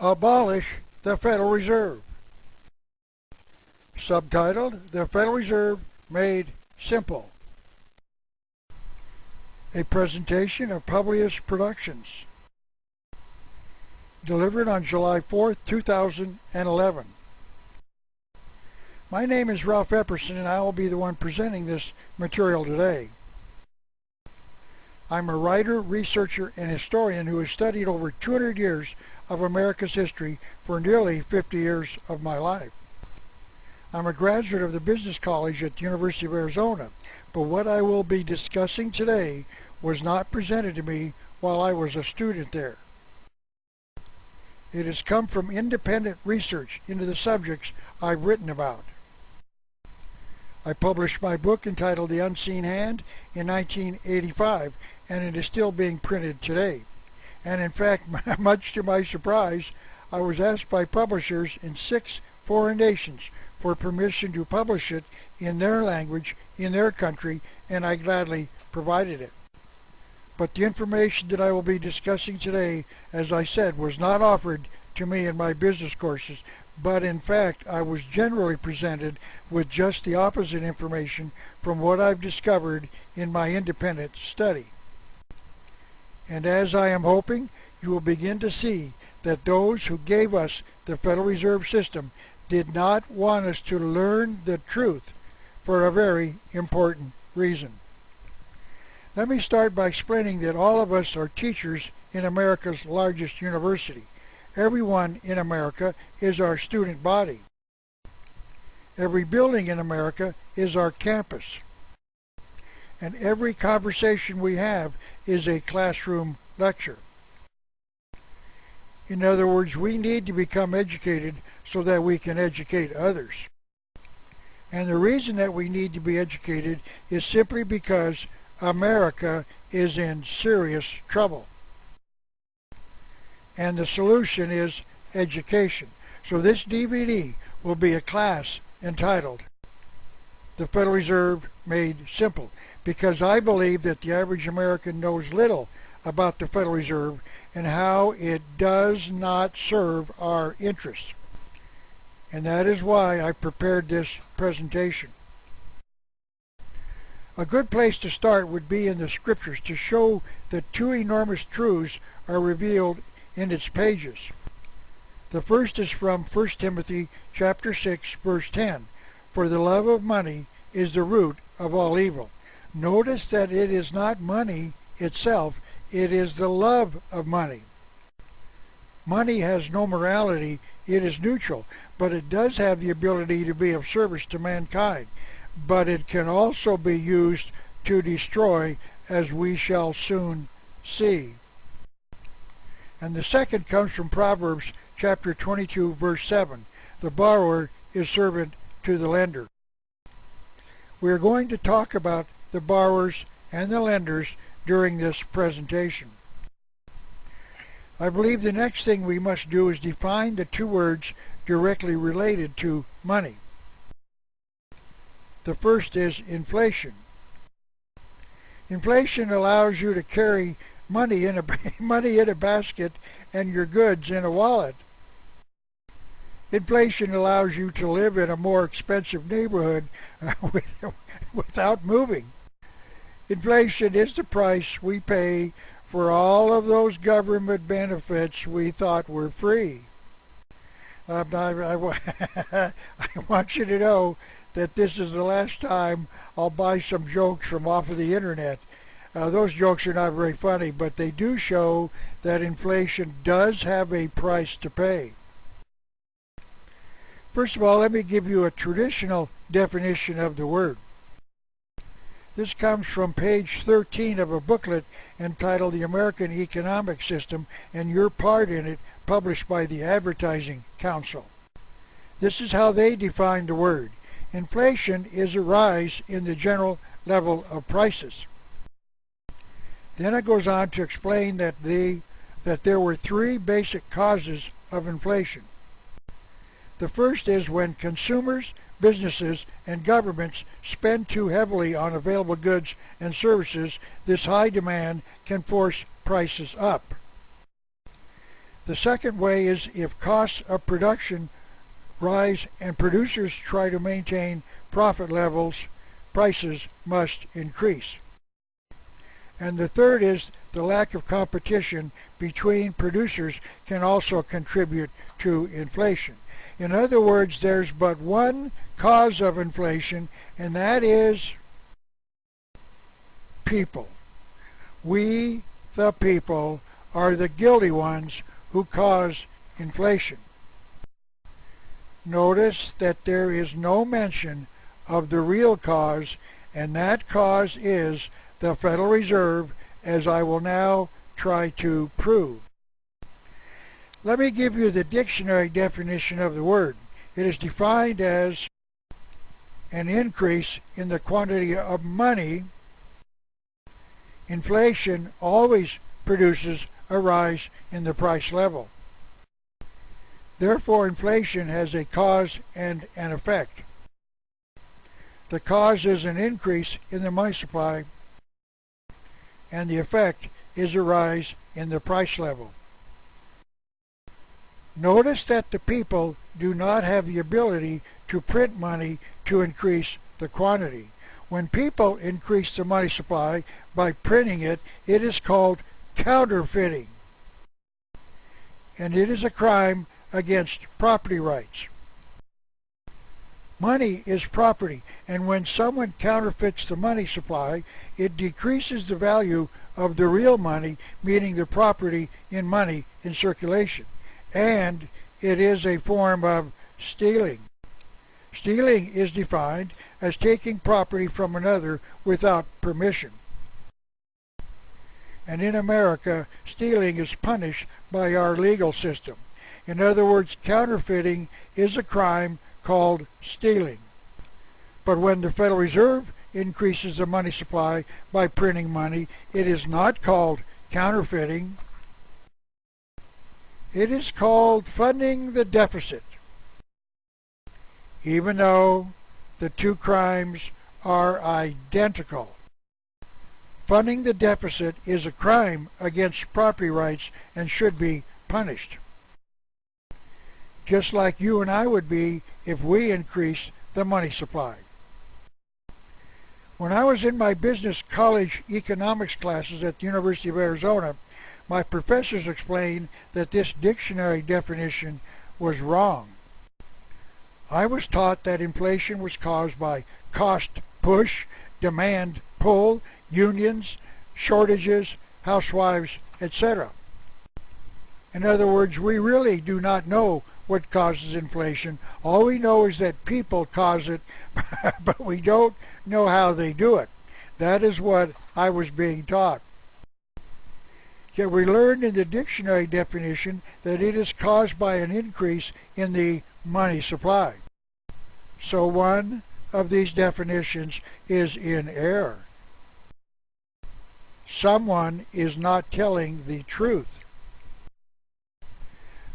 Abolish the Federal Reserve. Subtitled, The Federal Reserve Made Simple. A presentation of Abolish Productions. Delivered on July 4th, 2011. My name is Ralph Epperson, and I will be the one presenting this material today. I'm a writer, researcher, and historian who has studied over 200 years of America's history for nearly 50 years of my life. I'm a graduate of the Business College at the University of Arizona, but what I will be discussing today was not presented to me while I was a student there. It has come from independent research into the subjects I've written about. I published my book entitled The Unseen Hand in 1985, and it is still being printed today. And in fact, much to my surprise, I was asked by publishers in 6 foreign nations for permission to publish it in their language, in their country, and I gladly provided it. But the information that I will be discussing today, as I said, was not offered to me in my business courses, but in fact I was generally presented with just the opposite information from what I've discovered in my independent study. And as I am hoping, you will begin to see that those who gave us the Federal Reserve System did not want us to learn the truth for a very important reason. Let me start by explaining that all of us are teachers in America's largest university. Everyone in America is our student body. Every building in America is our campus. And every conversation we have is a classroom lecture. In other words, we need to become educated so that we can educate others. And the reason that we need to be educated is simply because America is in serious trouble. And the solution is education. So this DVD will be a class entitled The Federal Reserve Made Simple, because I believe that the average American knows little about the Federal Reserve and how it does not serve our interests. And that is why I prepared this presentation. A good place to start would be in the scriptures to show that 2 enormous truths are revealed in its pages. The first is from 1 Timothy chapter 6, verse 10. For the love of money is the root of all evil. Notice that it is not money itself, it is the love of money. Money has no morality, it is neutral, but it does have the ability to be of service to mankind. But it can also be used to destroy, as we shall soon see. And the second comes from Proverbs chapter 22, verse 7. The borrower is servant to the lender. We are going to talk about the borrowers and the lenders during this presentation. I believe the next thing we must do is define the 2 words directly related to money. The first is inflation. Inflation allows you to carry money in a basket and your goods in a wallet. Inflation allows you to live in a more expensive neighborhood without moving. Inflation is the price we pay for all of those government benefits we thought were free. I want you to know that this is the last time I'll buy some jokes from off of the internet. Those jokes are not very funny, but they do show that inflation does have a price to pay. First of all, let me give you a traditional definition of the word. This comes from page 13 of a booklet entitled The American Economic System and Your Part in It, published by the Advertising Council. This is how they define the word. Inflation is a rise in the general level of prices. Then it goes on to explain that there were 3 basic causes of inflation. The first is when consumers, businesses, and governments spend too heavily on available goods and services, this high demand can force prices up. The second way is if costs of production rise and producers try to maintain profit levels, prices must increase. And the third is the lack of competition between producers can also contribute to inflation. In other words, there's but one cause of inflation, and that is people. We, the people, are the guilty ones who cause inflation. Notice that there is no mention of the real cause, and that cause is the Federal Reserve, as I will now try to prove. Let me give you the dictionary definition of the word. It is defined as an increase in the quantity of money. Inflation always produces a rise in the price level. Therefore, inflation has a cause and an effect. The cause is an increase in the money supply, and the effect is a rise in the price level. Notice that the people do not have the ability to print money to increase the quantity. When people increase the money supply by printing it, it is called counterfeiting, and it is a crime against property rights. Money is property, and when someone counterfeits the money supply, it decreases the value of the real money, meaning the property in money in circulation, and it is a form of stealing. Stealing is defined as taking property from another without permission. And in America, stealing is punished by our legal system. In other words, counterfeiting is a crime called stealing. But when the Federal Reserve increases the money supply by printing money, it is not called counterfeiting. It is called funding the deficit, even though the two crimes are identical. Funding the deficit is a crime against property rights and should be punished, just like you and I would be if we increased the money supply. When I was in my business college economics classes at the University of Arizona, my professors explained that this dictionary definition was wrong. I was taught that inflation was caused by cost push, demand pull, unions, shortages, housewives, etc. In other words, we really do not know what causes inflation. All we know is that people cause it, but we don't know how they do it. That is what I was being taught. Yet we learned in the dictionary definition that it is caused by an increase in the money supply. So one of these definitions is in error. Someone is not telling the truth.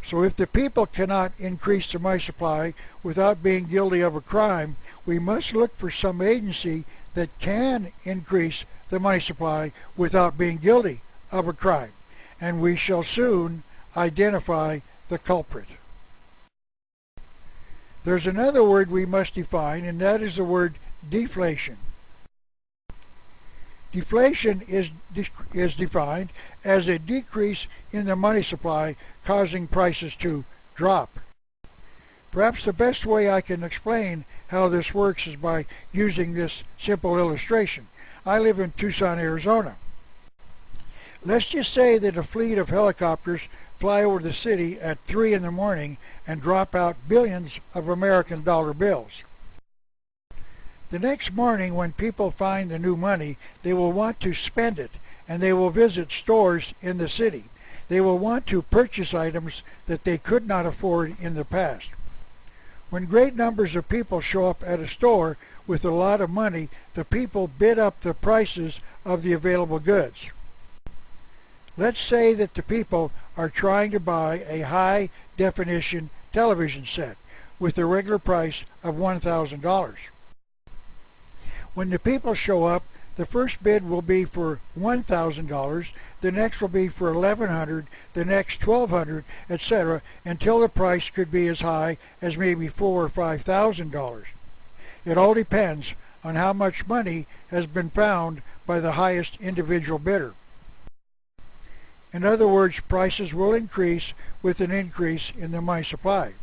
So if the people cannot increase the money supply without being guilty of a crime, we must look for some agency that can increase the money supply without being guilty of a crime, and we shall soon identify the culprit. There's another word we must define, and that is the word deflation. Deflation is defined as a decrease in the money supply causing prices to drop. Perhaps the best way I can explain how this works is by using this simple illustration. I live in Tucson, Arizona. Let's just say that a fleet of helicopters fly over the city at 3 in the morning and drop out billions of American dollar bills. The next morning, when people find the new money, they will want to spend it, and they will visit stores in the city. They will want to purchase items that they could not afford in the past. When great numbers of people show up at a store with a lot of money, the people bid up the prices of the available goods. Let's say that the people are trying to buy a high-definition television set with a regular price of $1,000. When the people show up, The first bid will be for $1,000, the next will be for $1,100, the next $1,200, etc., until the price could be as high as maybe $4,000 or $5,000. It all depends on how much money has been found by the highest individual bidder. In other words, prices will increase with an increase in the money supply.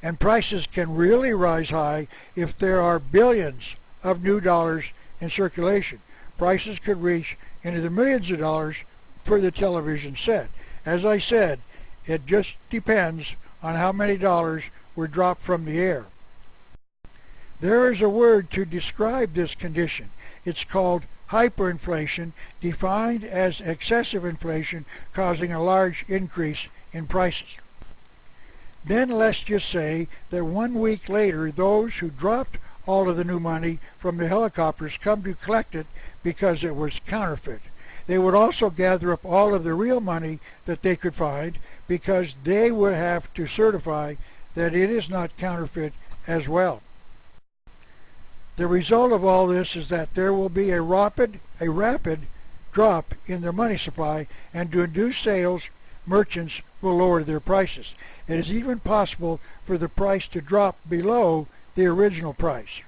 And prices can really rise high if there are billions of new dollars in circulation. Prices could reach into the millions of dollars for the television set. As I said, it just depends on how many dollars were dropped from the air. There is a word to describe this condition. It's called hyperinflation, defined as excessive inflation causing a large increase in prices. Then let's just say that 1 week later, those who dropped all of the new money from the helicopters come to collect it because it was counterfeit. They would also gather up all of the real money that they could find because they would have to certify that it is not counterfeit as well. The result of all this is that there will be a rapid drop in the money supply, and to induce sales, merchants will lower their prices. It is even possible for the price to drop below the original price.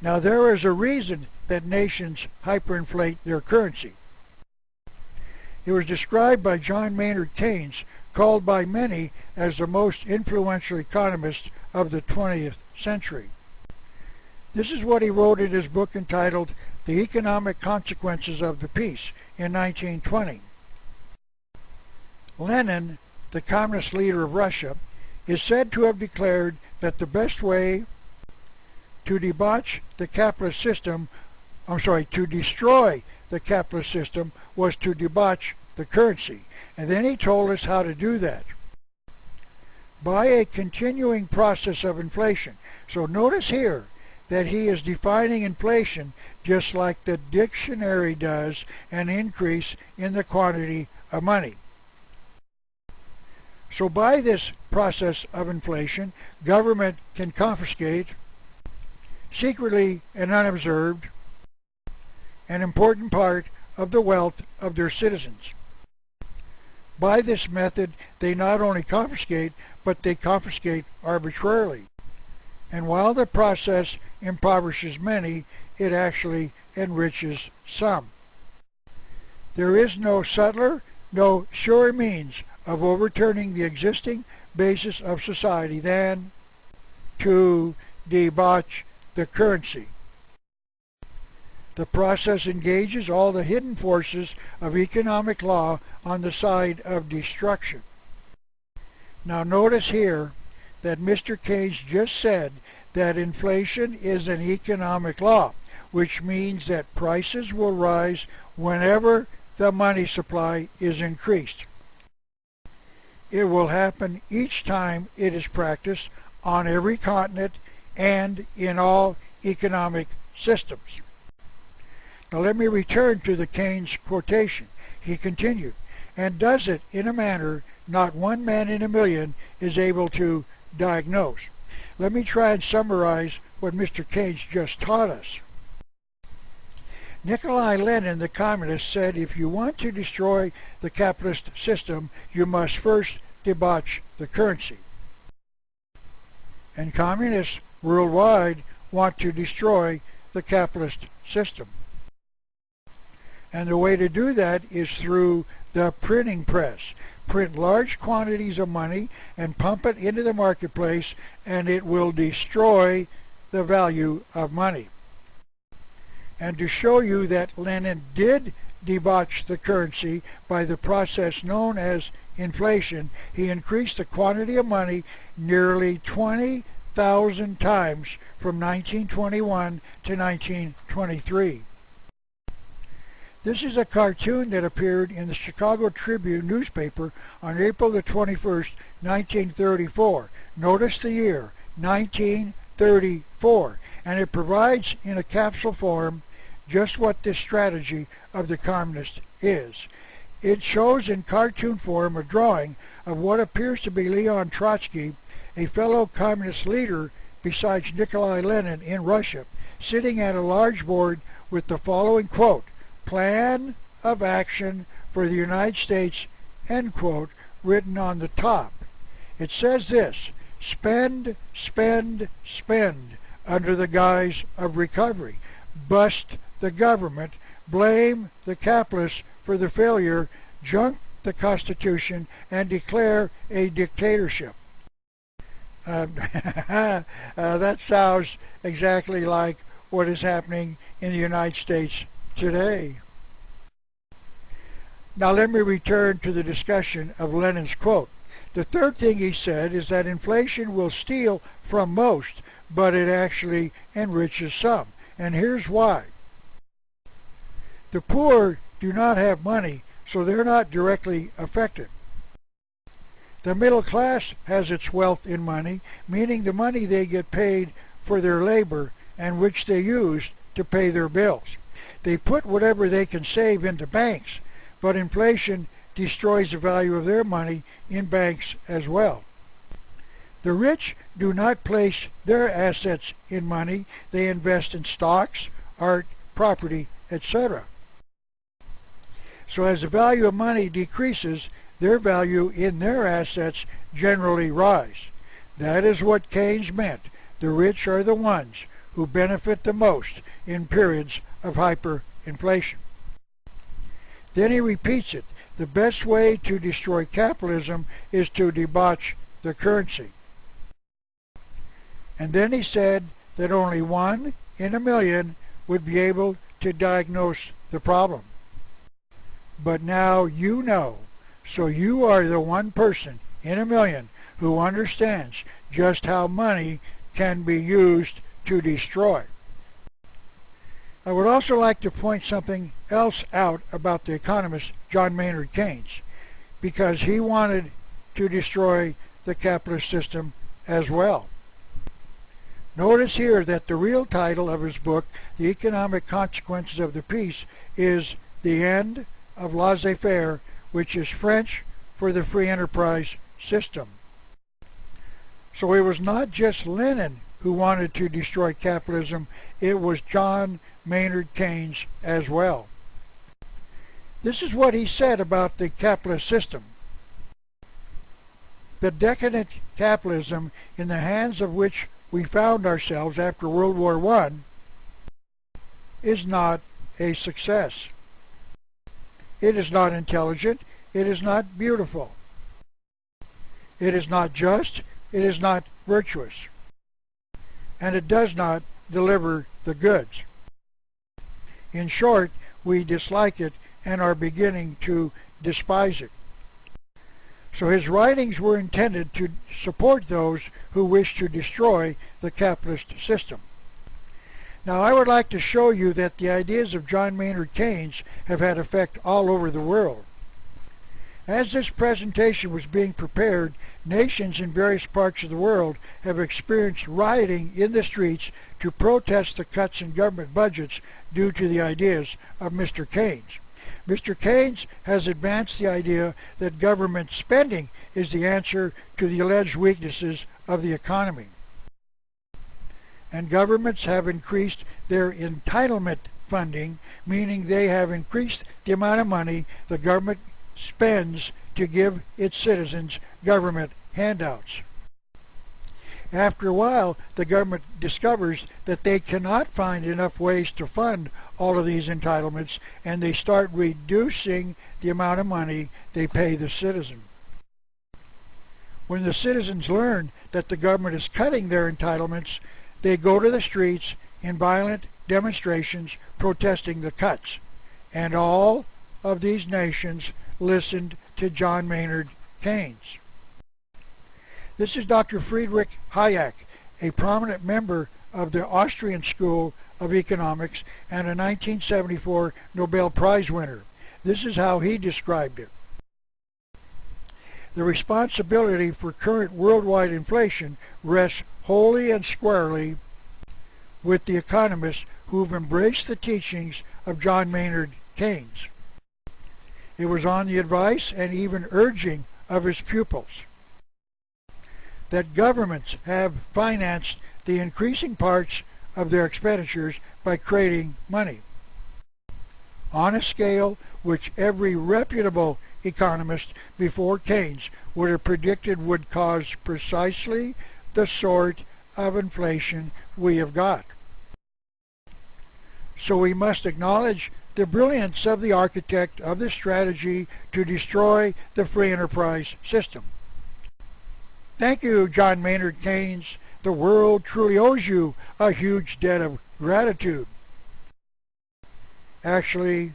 Now there is a reason that nations hyperinflate their currency. It was described by John Maynard Keynes, called by many as the most influential economist of the 20th century. This is what he wrote in his book entitled The Economic Consequences of the Peace in 1920. Lenin, the communist leader of Russia, is said to have declared that the best way to debauch the capitalist system, to destroy the capitalist system was to debauch the currency. And then he told us how to do that. By a continuing process of inflation. So notice here that he is defining inflation just like the dictionary does, an increase in the quantity of money. So by this process of inflation, government can confiscate, secretly and unobserved, an important part of the wealth of their citizens. By this method, they not only confiscate, but they confiscate arbitrarily. And while the process impoverishes many, it actually enriches some. There is no subtler, no surer means of overturning the existing basis of society than to debauch the currency. The process engages all the hidden forces of economic law on the side of destruction. Now notice here that Mr. Keynes just said that inflation is an economic law, which means that prices will rise whenever the money supply is increased. It will happen each time it is practiced on every continent and in all economic systems. Now let me return to the Keynes quotation. He continued, and does it in a manner not one man in a million is able to diagnose. Let me try and summarize what Mr. Keynes just taught us. Nikolai Lenin, the communist, said if you want to destroy the capitalist system, you must first debauch the currency. And communists worldwide want to destroy the capitalist system. And the way to do that is through the printing press. Print large quantities of money and pump it into the marketplace, and it will destroy the value of money. And to show you that Lenin did debauch the currency by the process known as inflation, he increased the quantity of money nearly 20,000 times from 1921 to 1923. This is a cartoon that appeared in the Chicago Tribune newspaper on April the 21st, 1934. Notice the year, 1934, and it provides in a capsule form just what this strategy of the communist is. It shows in cartoon form a drawing of what appears to be Leon Trotsky, a fellow communist leader besides Nikolai Lenin in Russia, sitting at a large board with the following quote, "Plan of Action for the United States," end quote, written on the top. It says this: spend, spend, spend under the guise of recovery. Bust the government, blame the capitalists for the failure, junk the Constitution, and declare a dictatorship. That sounds exactly like what is happening in the United States today. Now let me return to the discussion of Lenin's quote. The third thing he said is that inflation will steal from most, but it actually enriches some. And here's why. The poor do not have money, so they're not directly affected. The middle class has its wealth in money, meaning the money they get paid for their labor and which they use to pay their bills. They put whatever they can save into banks, but inflation destroys the value of their money in banks as well. The rich do not place their assets in money. They invest in stocks, art, property, etc. So as the value of money decreases, their value in their assets generally rise. That is what Keynes meant. The rich are the ones who benefit the most in periods of hyperinflation. Then he repeats it. The best way to destroy capitalism is to debauch the currency. And then he said that only 1 in a million would be able to diagnose the problem. But now you know, so you are the one person in a million who understands just how money can be used to destroy. I would also like to point something else out about the economist John Maynard Keynes, because he wanted to destroy the capitalist system as well. Notice here that the real title of his book, The Economic Consequences of the Peace, is The End of Laissez-faire, which is French for the free enterprise system. So it was not just Lenin who wanted to destroy capitalism, it was John Maynard Keynes as well. This is what he said about the capitalist system. The decadent capitalism in the hands of which we found ourselves after World War I is not a success. It is not intelligent. It is not beautiful. It is not just. It is not virtuous. And it does not deliver the goods. In short, we dislike it and are beginning to despise it. So his writings were intended to support those who wish to destroy the capitalist system. Now I would like to show you that the ideas of John Maynard Keynes have had effect all over the world. As this presentation was being prepared, nations in various parts of the world have experienced rioting in the streets to protest the cuts in government budgets due to the ideas of Mr. Keynes. Mr. Keynes has advanced the idea that government spending is the answer to the alleged weaknesses of the economy. And governments have increased their entitlement funding, meaning they have increased the amount of money the government spends to give its citizens government handouts. After a while, the government discovers that they cannot find enough ways to fund all of these entitlements, and they start reducing the amount of money they pay the citizen. When the citizens learn that the government is cutting their entitlements, they go to the streets in violent demonstrations protesting the cuts. And all of these nations listened to John Maynard Keynes. This is Dr. Friedrich Hayek, a prominent member of the Austrian School of Economics and a 1974 Nobel Prize winner. This is how he described it. The responsibility for current worldwide inflation rests wholly and squarely with the economists who've embraced the teachings of John Maynard Keynes. It was on the advice and even urging of his pupils that governments have financed the increasing parts of their expenditures by creating money, on a scale which every reputable economist before Keynes would have predicted would cause precisely the sort of inflation we have got. So we must acknowledge the brilliance of the architect of this strategy to destroy the free enterprise system. Thank you, John Maynard Keynes. The world truly owes you a huge debt of gratitude. Actually,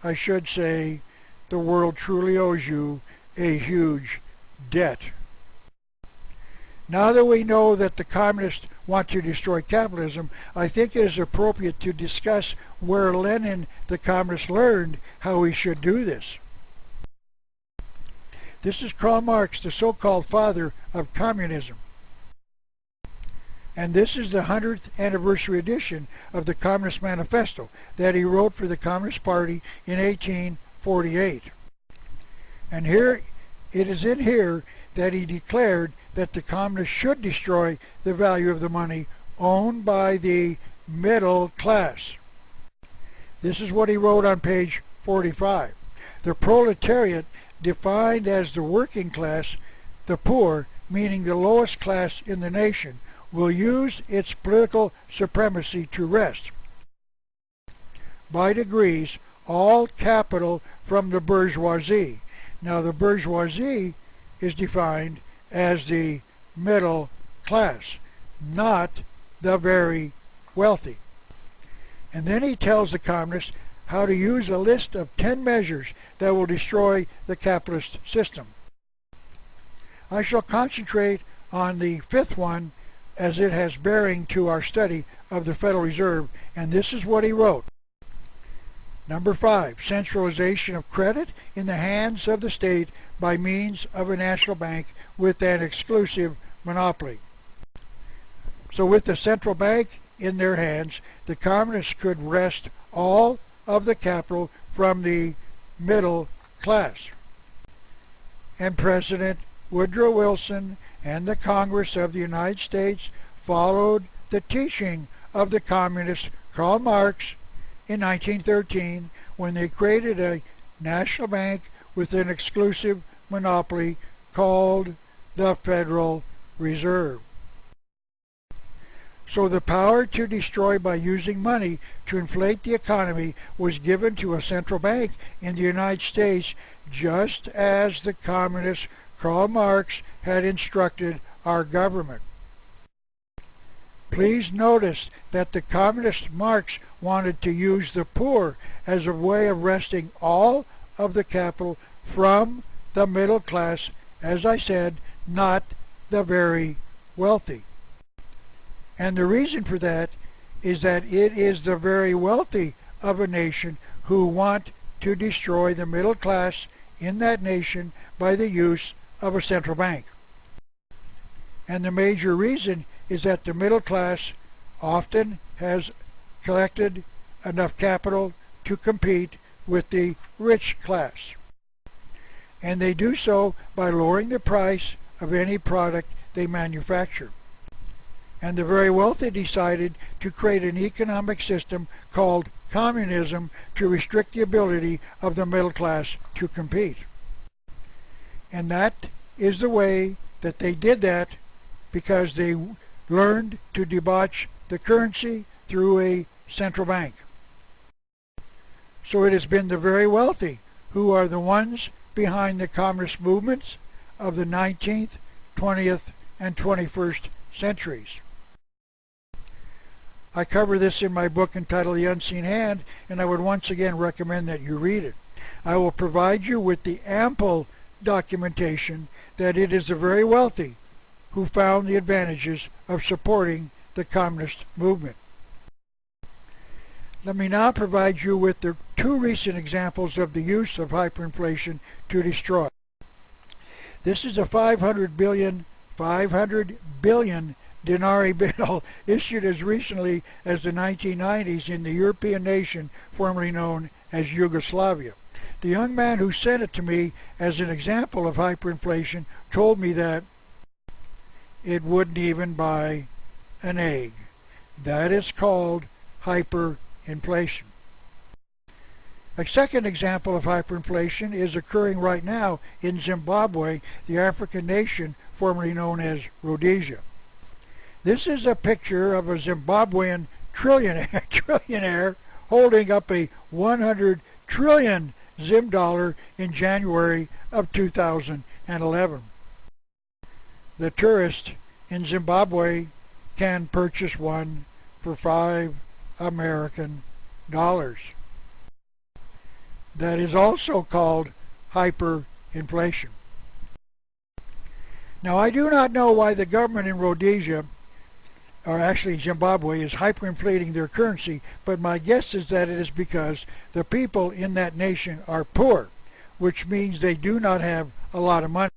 I should say the world truly owes you a huge debt. Now that we know that the communists want to destroy capitalism, I think it is appropriate to discuss where Lenin, the communist, learned how he should do this. This is Karl Marx, the so-called father of communism. And this is the 100th anniversary edition of the Communist Manifesto that he wrote for the Communist Party in 1848. And here, it is in here that he declared that the communists should destroy the value of the money owned by the middle class. This is what he wrote on page 45. The proletariat, defined as the working class, the poor, meaning the lowest class in the nation, will use its political supremacy to wrest, by degrees, all capital from the bourgeoisie. Now the bourgeoisie is defined as the middle class, not the very wealthy. And then he tells the communists how to use a list of 10 measures that will destroy the capitalist system. I shall concentrate on the fifth one as it has bearing to our study of the Federal Reserve, and this is what he wrote. Number 5, centralization of credit in the hands of the state by means of a national bank with an exclusive monopoly. So with the central bank in their hands, the communists could wrest all of the capital from the middle class. And President Woodrow Wilson and the Congress of the United States followed the teaching of the communist Karl Marx in 1913 when they created a national bank with an exclusive monopoly called the Federal Reserve. So the power to destroy by using money to inflate the economy was given to a central bank in the United States, just as the communist Karl Marx had instructed our government. Please notice that the communist Marx wanted to use the poor as a way of wresting all of the capital from the middle class, as I said, not the very wealthy. And the reason for that is that it is the very wealthy of a nation who want to destroy the middle class in that nation by the use of a central bank. And the major reason is that the middle class often has collected enough capital to compete with the rich class. And they do so by lowering the price of any product they manufacture. And the very wealthy decided to create an economic system called communism to restrict the ability of the middle class to compete. And that is the way that they did that, because they learned to debauch the currency through a central bank. So it has been the very wealthy who are the ones behind the communist movements of the 19th, 20th, and 21st centuries. I cover this in my book entitled The Unseen Hand, and I would once again recommend that you read it. I will provide you with the ample documentation that it is the very wealthy who found the advantages of supporting the communist movement. Let me now provide you with the two recent examples of the use of hyperinflation to destroy. This is a 500 billion denarii bill issued as recently as the 1990s in the European nation formerly known as Yugoslavia. The young man who sent it to me as an example of hyperinflation told me that it wouldn't even buy an egg. That is called hyperinflation. A second example of hyperinflation is occurring right now in Zimbabwe, the African nation formerly known as Rhodesia. This is a picture of a Zimbabwean trillionaire holding up a 100 trillion Zim dollar in January of 2011. The tourist in Zimbabwe can purchase one for $5 American. That is also called hyperinflation. Now, I do not know why the government in Rhodesia, or actually Zimbabwe, is hyperinflating their currency, but my guess is that it is because the people in that nation are poor, which means they do not have a lot of money.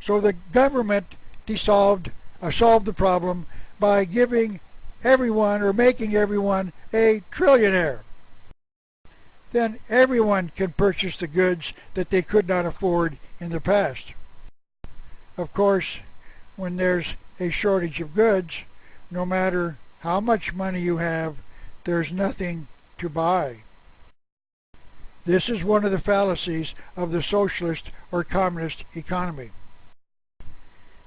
So the government solved the problem by giving everyone, or making everyone, a trillionaire. Then everyone can purchase the goods that they could not afford in the past. Of course, when there's a shortage of goods, no matter how much money you have, there's nothing to buy. This is one of the fallacies of the socialist or communist economy.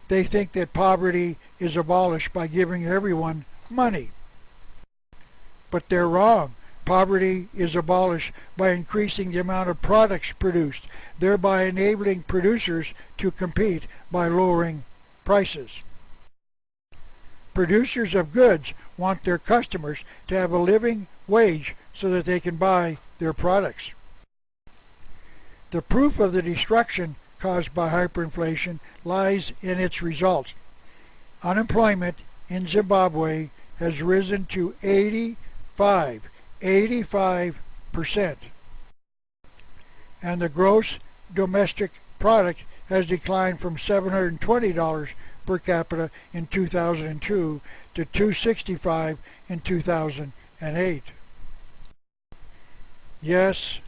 They think that poverty is abolished by giving everyone money. But they're wrong. Poverty is abolished by increasing the amount of products produced, thereby enabling producers to compete by lowering prices. Producers of goods want their customers to have a living wage so that they can buy their products. The proof of the destruction caused by hyperinflation lies in its results. Unemployment in Zimbabwe has risen to 85%, and the gross domestic product has declined from $720 per capita in 2002 to $265 in 2008. Yes,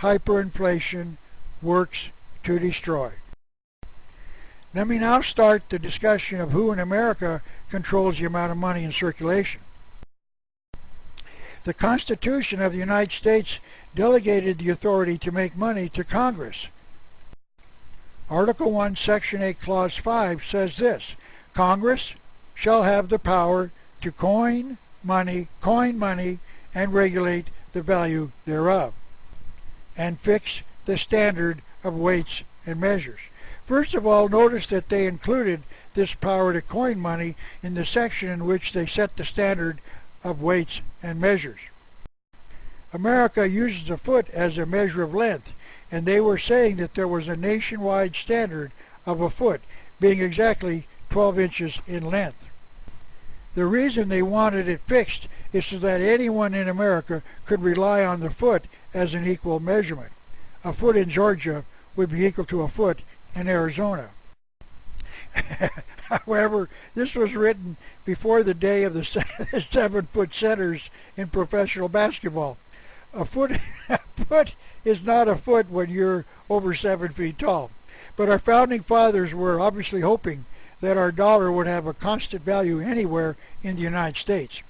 hyperinflation works to destroy. Let me now start the discussion of who in America controls the amount of money in circulation. The Constitution of the United States delegated the authority to make money to Congress. Article 1, Section 8, Clause 5 says this: Congress shall have the power to coin money, and regulate the value thereof, and fix the standard of weights and measures. First of all, notice that they included this power to coin money in the section in which they set the standard of weights and measures. America uses a foot as a measure of length, and they were saying that there was a nationwide standard of a foot, being exactly 12 inches in length. The reason they wanted it fixed is so that anyone in America could rely on the foot as an equal measurement. A foot in Georgia would be equal to a foot in Arizona. However, this was written before the day of the 7-foot centers in professional basketball. A foot is not a foot when you're over 7 feet tall. But our founding fathers were obviously hoping that our dollar would have a constant value anywhere in the United States.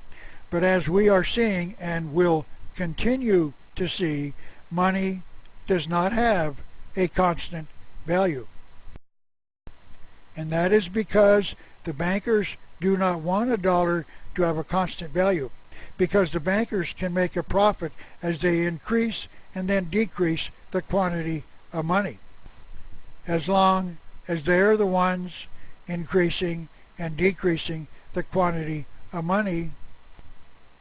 But as we are seeing and will continue to see, money does not have a constant value. And that is because the bankers do not want a dollar to have a constant value, because the bankers can make a profit as they increase and then decrease the quantity of money, as long as they're the ones increasing and decreasing the quantity of money,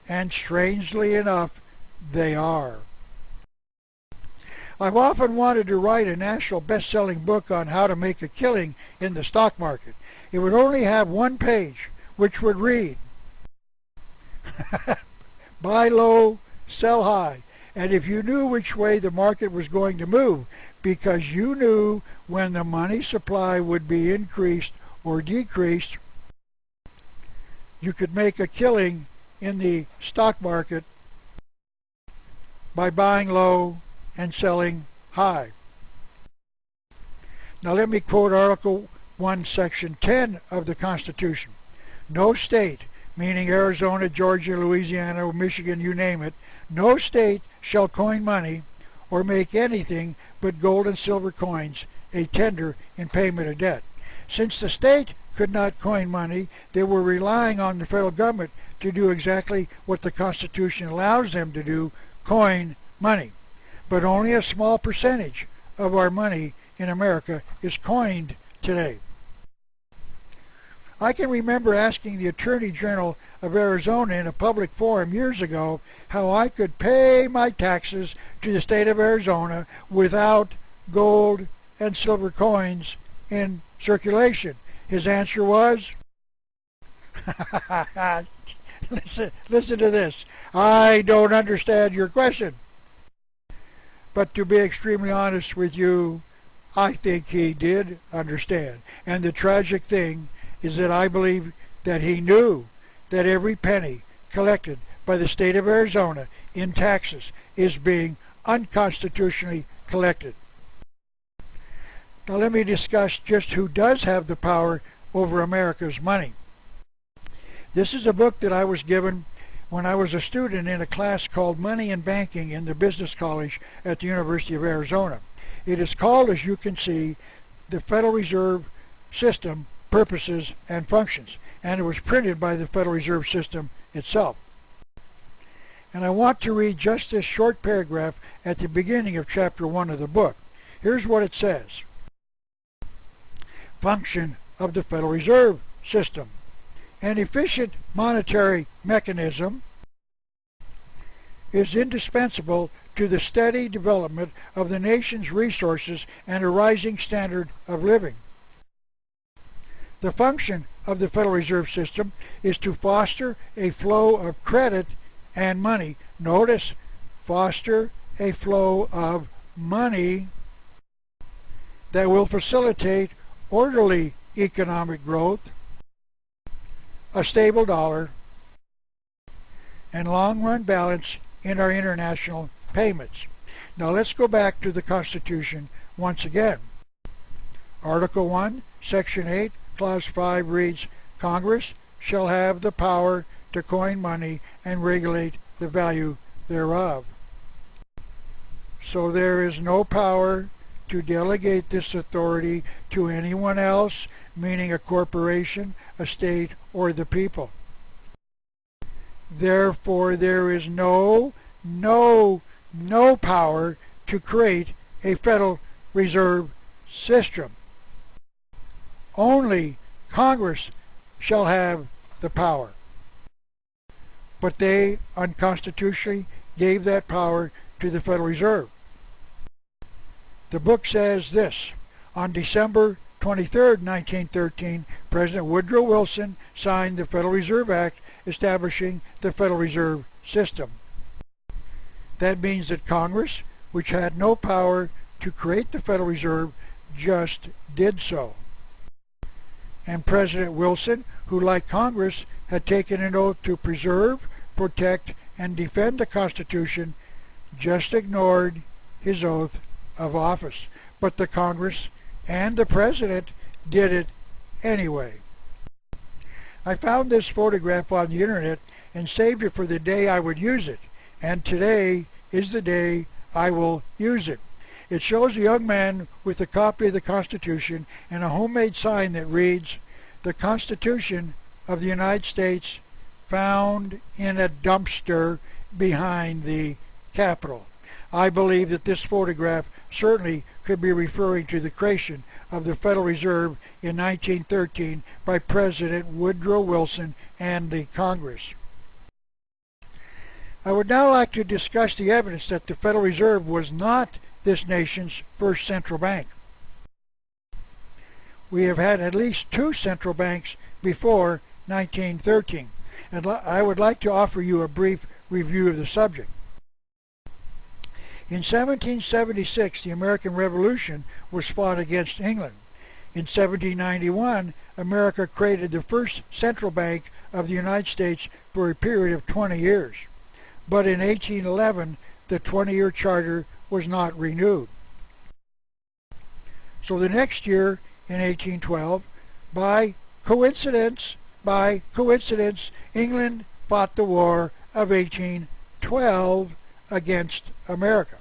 and strangely enough, they are. I've often wanted to write a national best-selling book on how to make a killing in the stock market. It would only have one page, which would read, buy low, sell high. And if you knew which way the market was going to move, because you knew when the money supply would be increased or decreased, you could make a killing in the stock market by buying low and selling high. Now let me quote Article 1, Section 10 of the Constitution. No state meaning Arizona, Georgia, Louisiana, Michigan, you name it, no state shall coin money or make anything but gold and silver coins a tender in payment of debt. Since the state could not coin money, they were relying on the federal government to do exactly what the Constitution allows them to do, coin money. But only a small percentage of our money in America is coined today. I can remember asking the Attorney General of Arizona in a public forum years ago how I could pay my taxes to the state of Arizona without gold and silver coins in circulation. His answer was, listen to this, I don't understand your question. But to be extremely honest with you, I think he did understand. And the tragic thing is that I believe that he knew that every penny collected by the state of Arizona in taxes is being unconstitutionally collected. Now let me discuss just who does have the power over America's money. This is a book that I was given when I was a student in a class called Money and Banking in the Business College at the University of Arizona. It is called, as you can see, the Federal Reserve System, Purposes and Functions, and it was printed by the Federal Reserve System itself. And I want to read just this short paragraph at the beginning of chapter 1 of the book. Here's what it says. Function of the Federal Reserve System. An efficient monetary mechanism is indispensable to the steady development of the nation's resources and a rising standard of living. The function of the Federal Reserve System is to foster a flow of credit and money. Notice, foster a flow of money that will facilitate orderly economic growth, a stable dollar, and long-run balance in our international payments. Now let's go back to the Constitution once again. Article 1, Section 8, Clause 5 reads, Congress shall have the power to coin money and regulate the value thereof. So there is no power to delegate this authority to anyone else, meaning a corporation, a state, or the people. Therefore, there is no power to create a Federal Reserve System. Only Congress shall have the power. But they unconstitutionally gave that power to the Federal Reserve. The book says this: on December 23, 1913, President Woodrow Wilson signed the Federal Reserve Act establishing the Federal Reserve System. That means that Congress, which had no power to create the Federal Reserve, just did so. And President Wilson, who like Congress had taken an oath to preserve, protect, and defend the Constitution, just ignored his oath of office. But the Congress and the President did it anyway. I found this photograph on the internet and saved it for the day I would use it, and today is the day I will use it. It shows a young man with a copy of the Constitution and a homemade sign that reads, "The Constitution of the United States found in a dumpster behind the Capitol." I believe that this photograph certainly could be referring to the creation of the Federal Reserve in 1913 by President Woodrow Wilson and the Congress. I would now like to discuss the evidence that the Federal Reserve was not this nation's first central bank. We have had at least two central banks before 1913, and I would like to offer you a brief review of the subject. In 1776, the American Revolution was fought against England. In 1791, America created the first central bank of the United States for a period of 20 years. But in 1811, the 20-year charter was not renewed. So the next year, in 1812, by coincidence, by coincidence, England fought the War of 1812 against America.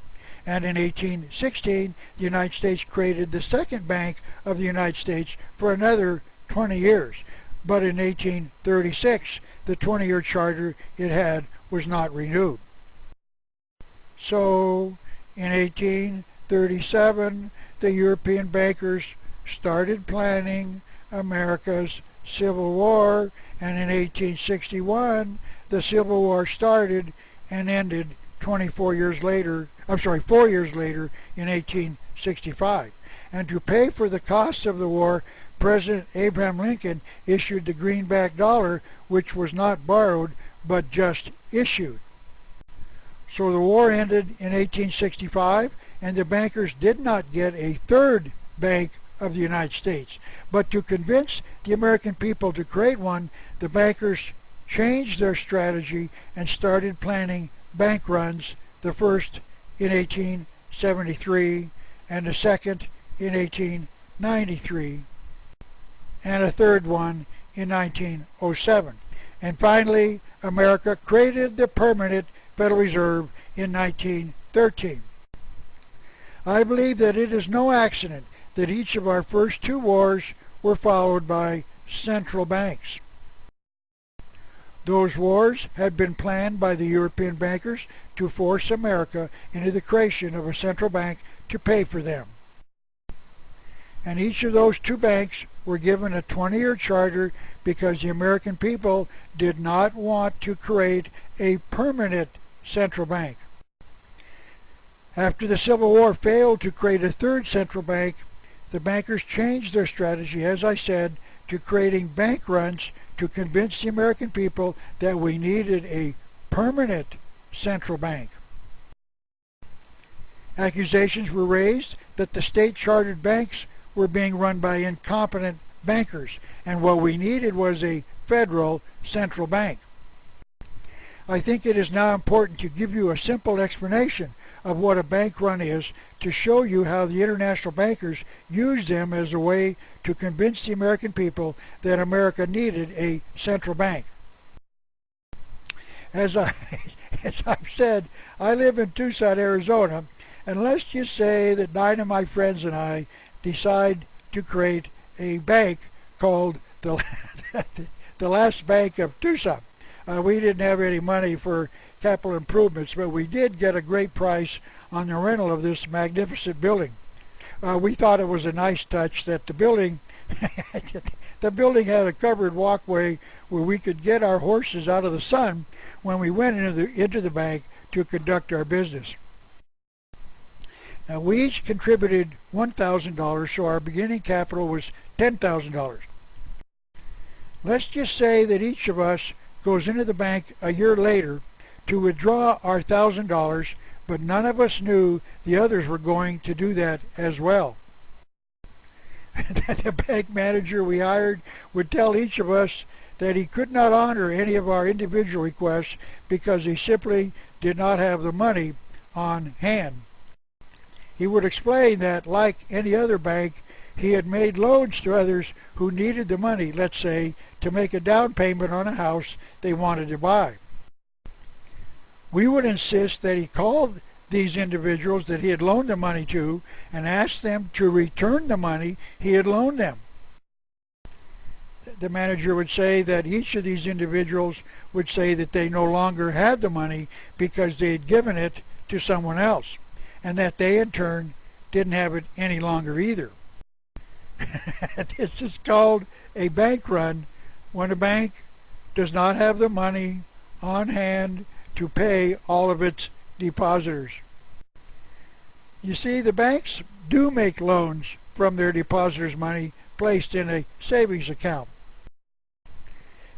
And in 1816, the United States created the second Bank of the United States for another 20 years. But in 1836, the 20-year charter it had was not renewed. So in 1837, the European bankers started planning America's Civil War, and in 1861, the Civil War started and ended 4 years later in 1865. And to pay for the costs of the war, President Abraham Lincoln issued the greenback dollar, which was not borrowed but just issued. So the war ended in 1865, and the bankers did not get a third Bank of the United States. But to convince the American people to create one, the bankers changed their strategy and started planning bank runs, the first in 1873 and the second in 1893 and a third one in 1907. And finally, America created the permanent Federal Reserve in 1913. I believe that it is no accident that each of our first two wars were followed by central banks. Those wars had been planned by the European bankers to force America into the creation of a central bank to pay for them. And each of those two banks were given a 20-year charter because the American people did not want to create a permanent central bank. After the Civil War failed to create a third central bank, the bankers changed their strategy, as I said, to creating bank runs to convince the American people that we needed a permanent central bank. Accusations were raised that the state-chartered banks were being run by incompetent bankers, and what we needed was a federal central bank. I think it is now important to give you a simple explanation of what a bank run is to show you how the international bankers used them as a way to convince the American people that America needed a central bank. As I've said, I live in Tucson, Arizona, and let's just say that 9 of my friends and I decide to create a bank called the Last Bank of Tucson. We didn't have any money for capital improvements, but we did get a great price on the rental of this magnificent building. We thought it was a nice touch that the building had a covered walkway where we could get our horses out of the sun when we went into the bank to conduct our business. Now, we each contributed $1,000, so our beginning capital was $10,000. Let's just say that each of us goes into the bank a year later to withdraw our $1,000, but none of us knew the others were going to do that as well. The bank manager we hired would tell each of us that he could not honor any of our individual requests because he simply did not have the money on hand. He would explain that, like any other bank, he had made loans to others who needed the money, let's say, to make a down payment on a house they wanted to buy. We would insist that he call these individuals that he had loaned the money to and ask them to return the money he had loaned them. The manager would say that each of these individuals would say that they no longer had the money because they had given it to someone else, and that they in turn didn't have it any longer either. This is called a bank run when a bank does not have the money on hand to pay all of its depositors. You see, the banks do make loans from their depositors' money placed in a savings account.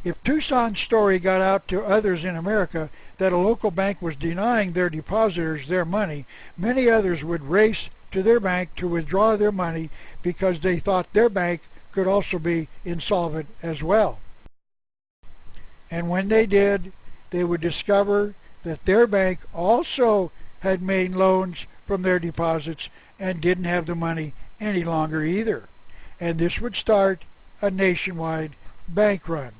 If Tucson's story got out to others in America that a local bank was denying their depositors their money, many others would race to their bank to withdraw their money because they thought their bank could also be insolvent as well. And when they did, they would discover that their bank also had made loans from their deposits and didn't have the money any longer either. And this would start a nationwide bank run.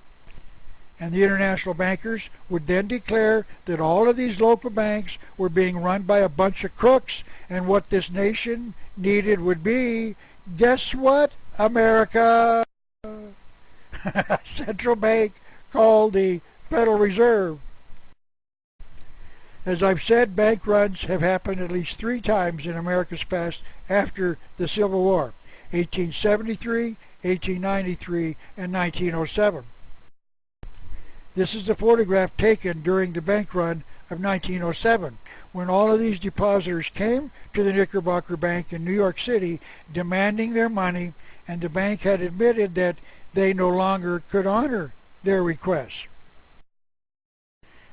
And the international bankers would then declare that all of these local banks were being run by a bunch of crooks, and what this nation needed would be, guess what, America? Central bank called the Federal Reserve. As I've said, bank runs have happened at least 3 times in America's past after the Civil War: 1873, 1893, and 1907. This is a photograph taken during the bank run of 1907, when all of these depositors came to the Knickerbocker Bank in New York City demanding their money, and the bank had admitted that they no longer could honor their requests.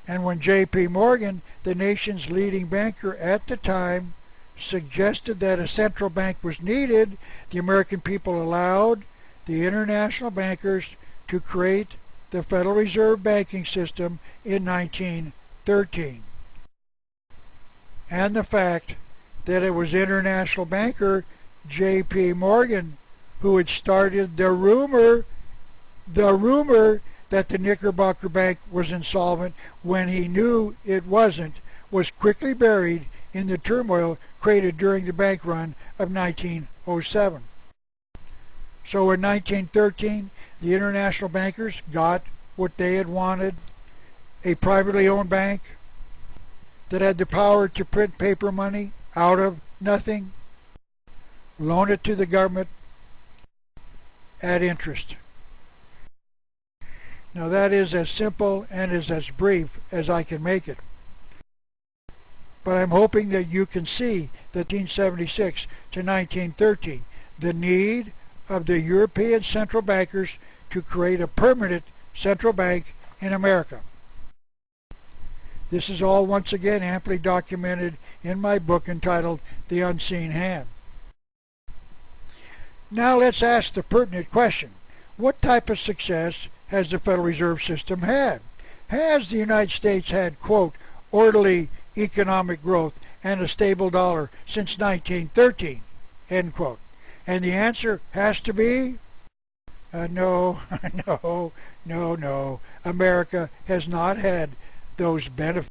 And when J.P. Morgan, the nation's leading banker at the time, suggested that a central bank was needed, the American people allowed the international bankers to create the Federal Reserve banking system in 1913. And the fact that it was international banker J.P. Morgan who had started the rumor that the Knickerbocker Bank was insolvent when he knew it wasn't, was quickly buried in the turmoil created during the bank run of 1907. So in 1913, the international bankers got what they had wanted: a privately owned bank that had the power to print paper money out of nothing, loan it to the government at interest. Now that is as simple and is as brief as I can make it. But I'm hoping that you can see that 1876 to 1913, the need of the European central bankers to create a permanent central bank in America. This is all once again amply documented in my book entitled The Unseen Hand. Now let's ask the pertinent question: what type of success has the Federal Reserve System had? Has the United States had, quote, orderly economic growth and a stable dollar since 1913, end quote? And the answer has to be no. America has not had those benefits.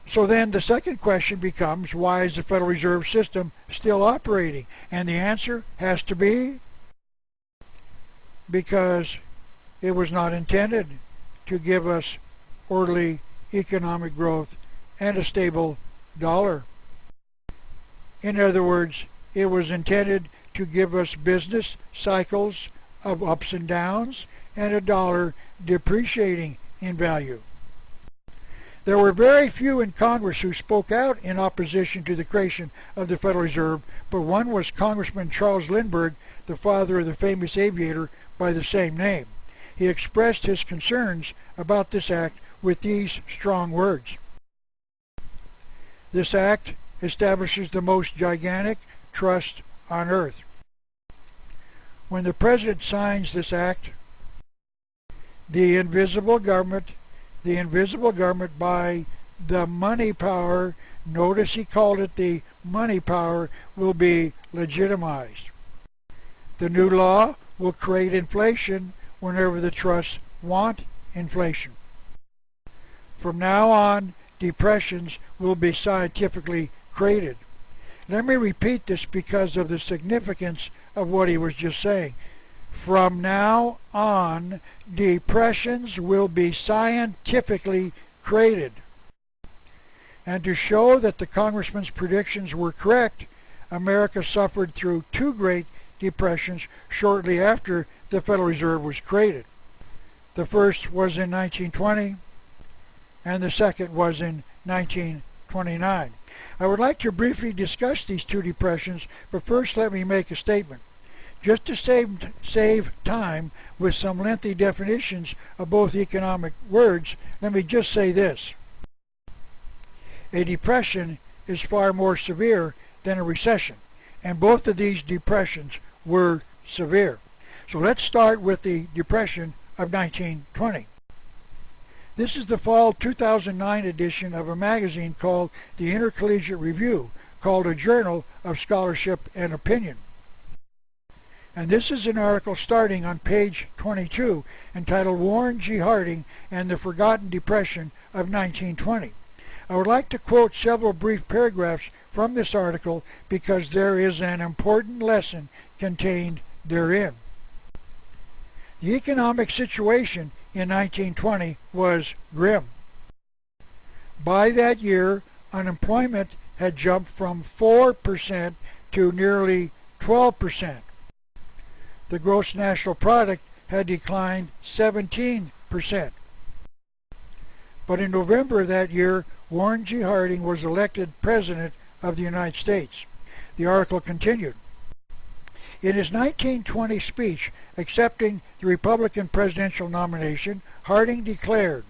So then the second question becomes, why is the Federal Reserve System still operating? And the answer has to be because it was not intended to give us orderly economic growth and a stable dollar. In other words, it was intended to give us business cycles of ups and downs and a dollar depreciating in value. There were very few in Congress who spoke out in opposition to the creation of the Federal Reserve, but one was Congressman Charles Lindbergh, the father of the famous aviator by the same name. He expressed his concerns about this act with these strong words: "This act establishes the most gigantic trust on earth. When the President signs this act, the invisible government by the money power," notice he called it the money power, "will be legitimized. The new law will create inflation whenever the trusts want inflation. From now on, depressions will be scientifically created." Let me repeat this because of the significance of what he was just saying. From now on, depressions will be scientifically created. And to show that the congressman's predictions were correct, America suffered through 2 great depressions shortly after the Federal Reserve was created. The first was in 1920, and the second was in 1929. I would like to briefly discuss these 2 depressions, but first let me make a statement. Just to save time with some lengthy definitions of both economic words, let me just say this. A depression is far more severe than a recession, and both of these depressions were severe. So let's start with the depression of 1920. This is the fall 2009 edition of a magazine called the Intercollegiate Review, called a Journal of Scholarship and Opinion. And this is an article starting on page 22 entitled Warren G. Harding and the Forgotten Depression of 1920. I would like to quote several brief paragraphs from this article because there is an important lesson contained therein. The economic situation in 1920 was grim. By that year, unemployment had jumped from 4% to nearly 12%. The gross national product had declined 17%. But in November of that year, Warren G. Harding was elected President of the United States. The article continued. In his 1920 speech accepting the Republican presidential nomination, Harding declared,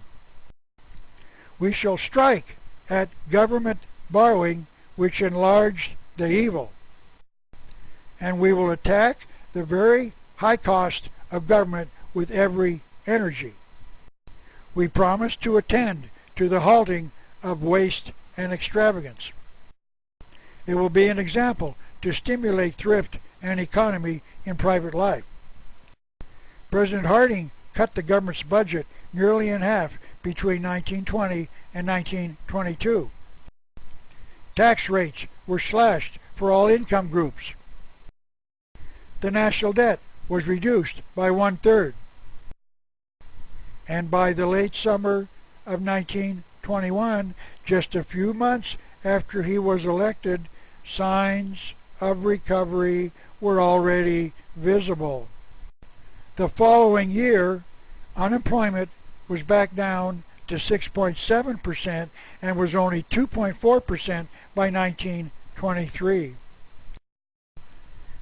"We shall strike at government borrowing which enlarged the evil, and we will attack the very high cost of government with every energy. We promise to attend to the halting of waste and extravagance. It will be an example to stimulate thrift and economy in private life." President Harding cut the government's budget nearly in half between 1920 and 1922. Tax rates were slashed for all income groups. The national debt was reduced by 1/3. And by the late summer of 1921, just a few months after he was elected, signs of recovery were already visible. The following year, unemployment was back down to 6.7% and was only 2.4% by 1923.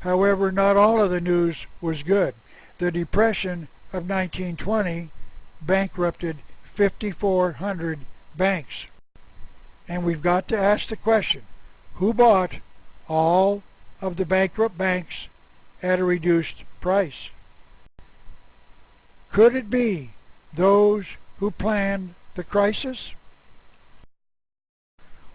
However, not all of the news was good. The Depression of 1920 bankrupted 5,400 banks. And we've got to ask the question, who bought all of the bankrupt banks at a reduced price? Could it be those who planned the crisis?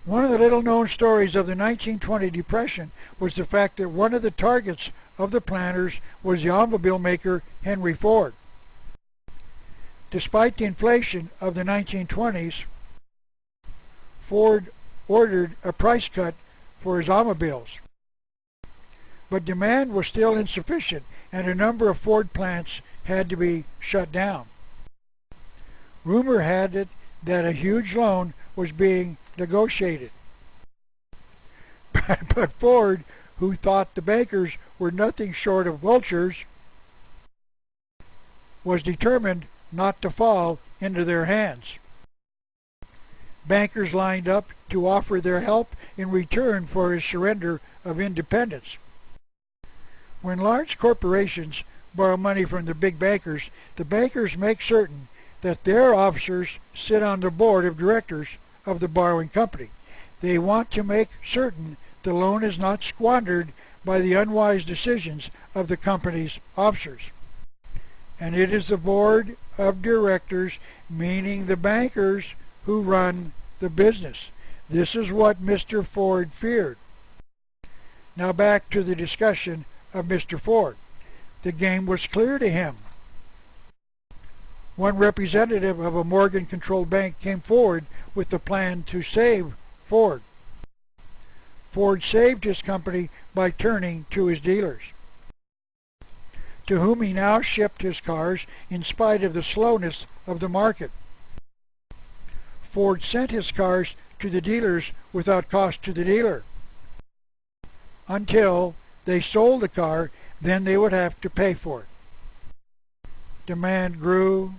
One of the little-known stories of the 1920 Depression was the fact that one of the targets of the planners was the automobile maker Henry Ford. Despite the inflation of the 1920s, Ford ordered a price cut for his automobiles. But demand was still insufficient, and a number of Ford plants had to be shut down. Rumor had it that a huge loan was being negotiated. But Ford, who thought the bankers were nothing short of vultures, was determined not to fall into their hands. Bankers lined up to offer their help in return for his surrender of independence. When large corporations borrow money from the big bankers, the bankers make certain that their officers sit on the board of directors of the borrowing company. They want to make certain the loan is not squandered by the unwise decisions of the company's officers. And it is the board of directors, meaning the bankers, who run the business. This is what Mr. Ford feared. Now back to the discussion of Mr. Ford. The game was clear to him. One representative of a Morgan-controlled bank came forward with the plan to save Ford. Ford saved his company by turning to his dealers, to whom he now shipped his cars in spite of the slowness of the market. Ford sent his cars to the dealers without cost to the dealer. Until they sold the car, then they would have to pay for it. Demand grew,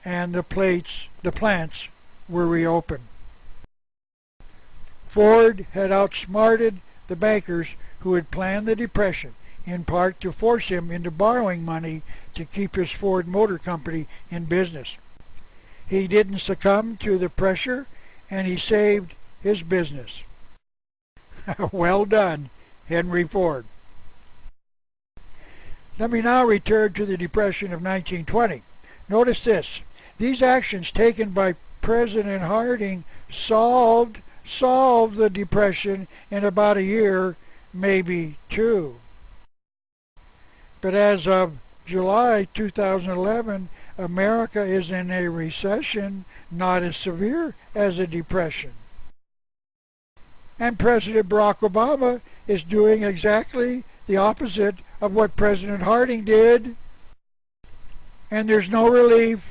and the plants were reopened. Ford had outsmarted the bankers who had planned the Depression, in part to force him into borrowing money to keep his Ford Motor Company in business. He didn't succumb to the pressure, and he saved his business. Well done, Henry Ford. Let me now return to the Depression of 1920. Notice this. These actions taken by President Harding solved the Depression in about a year, maybe two. But as of July 2011, America is in a recession not as severe as a depression. And President Barack Obama is doing exactly the opposite of what President Harding did. And there's no relief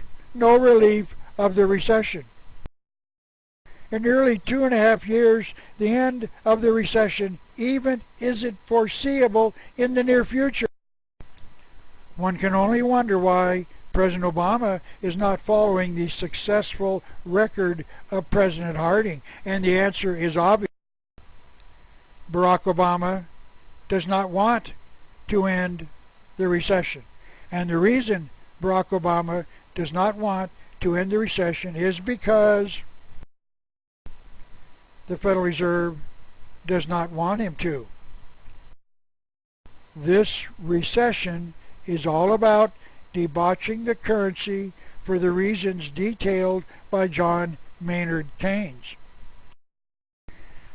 of the recession. In nearly 2.5 years, the end of the recession even isn't foreseeable in the near future. One can only wonder why President Obama is not following the successful record of President Harding, and the answer is obvious. Barack Obama does not want to end the recession, and the reason Barack Obama does not want to end the recession is because the Federal Reserve does not want him to. This recession is all about debauching the currency for the reasons detailed by John Maynard Keynes.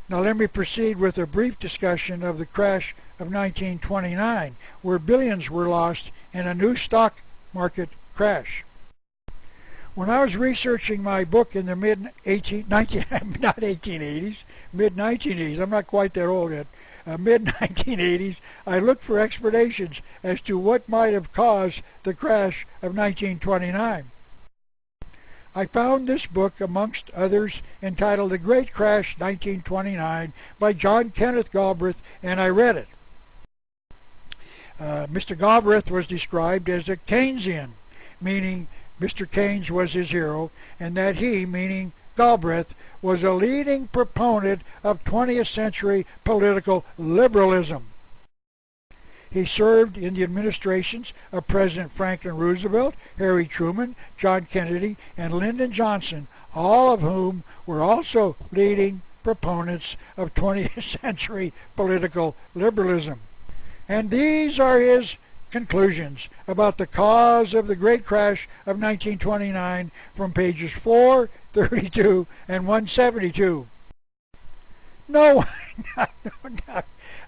Now let me proceed with a brief discussion of the crash of 1929, where billions were lost in a new stock market crash. When I was researching my book in the mid-1980s, I'm not quite that old yet, mid-1980s, I looked for explanations as to what might have caused the crash of 1929. I found this book, amongst others, entitled The Great Crash 1929 by John Kenneth Galbraith, and I read it. Mr. Galbraith was described as a Keynesian, meaning Mr. Keynes was his hero, and that he, meaning Galbraith, was a leading proponent of 20th century political liberalism. He served in the administrations of President Franklin Roosevelt, Harry Truman, John Kennedy, and Lyndon Johnson, all of whom were also leading proponents of 20th century political liberalism. And these are his conclusions about the cause of the great crash of 1929 from pages 432 and 172. No,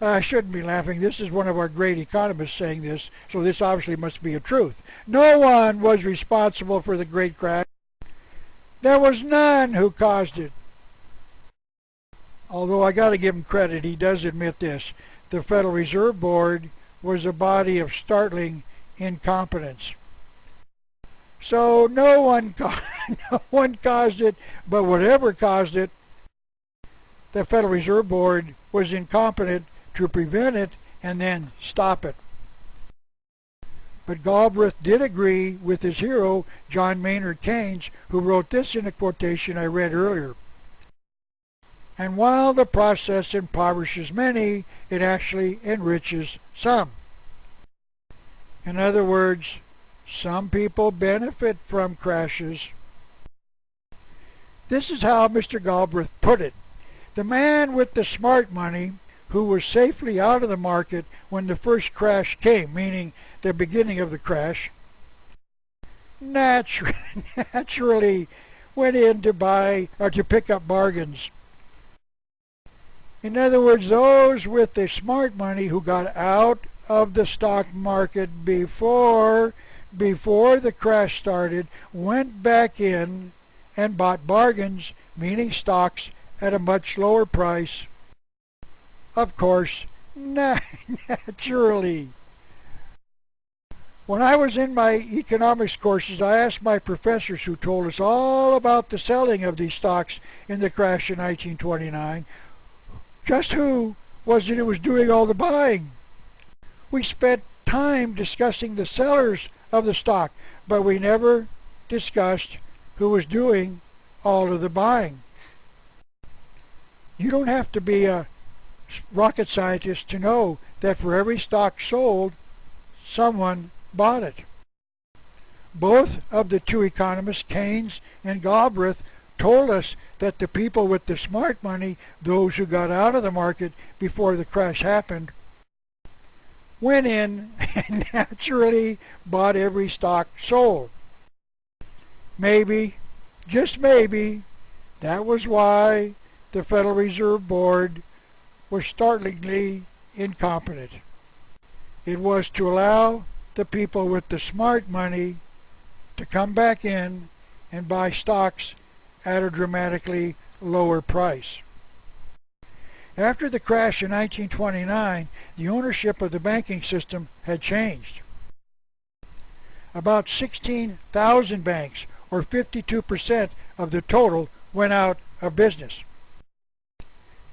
I shouldn't be laughing. This is one of our great economists saying this, so this obviously must be a truth. No one was responsible for the great crash. There was none who caused it. Although I got to give him credit, he does admit this. The Federal Reserve Board was a body of startling incompetence. So no one caused it, but whatever caused it, the Federal Reserve Board was incompetent to prevent it and then stop it. But Galbraith did agree with his hero, John Maynard Keynes, who wrote this in a quotation I read earlier. And while the process impoverishes many, it actually enriches some. In other words, some people benefit from crashes. This is how Mr. Galbraith put it. The man with the smart money, who was safely out of the market when the first crash came, meaning the beginning of the crash, naturally went in to buy or to pick up bargains. In other words, those with the smart money who got out of the stock market before the crash started went back in and bought bargains, meaning stocks, at a much lower price. Of course, naturally. When I was in my economics courses, I asked my professors, who told us all about the selling of these stocks in the crash in 1929, just who was it who was doing all the buying. We spent time discussing the sellers of the stock, but we never discussed who was doing all of the buying. You don't have to be a rocket scientist to know that for every stock sold, someone bought it. Both of the two economists, Keynes and Galbraith, told us that the people with the smart money, those who got out of the market before the crash happened, went in and naturally bought every stock sold. Maybe, just maybe, that was why the Federal Reserve Board was startlingly incompetent. It was to allow the people with the smart money to come back in and buy stocks at a dramatically lower price. After the crash in 1929, the ownership of the banking system had changed. About 16,000 banks, or 52% of the total, went out of business.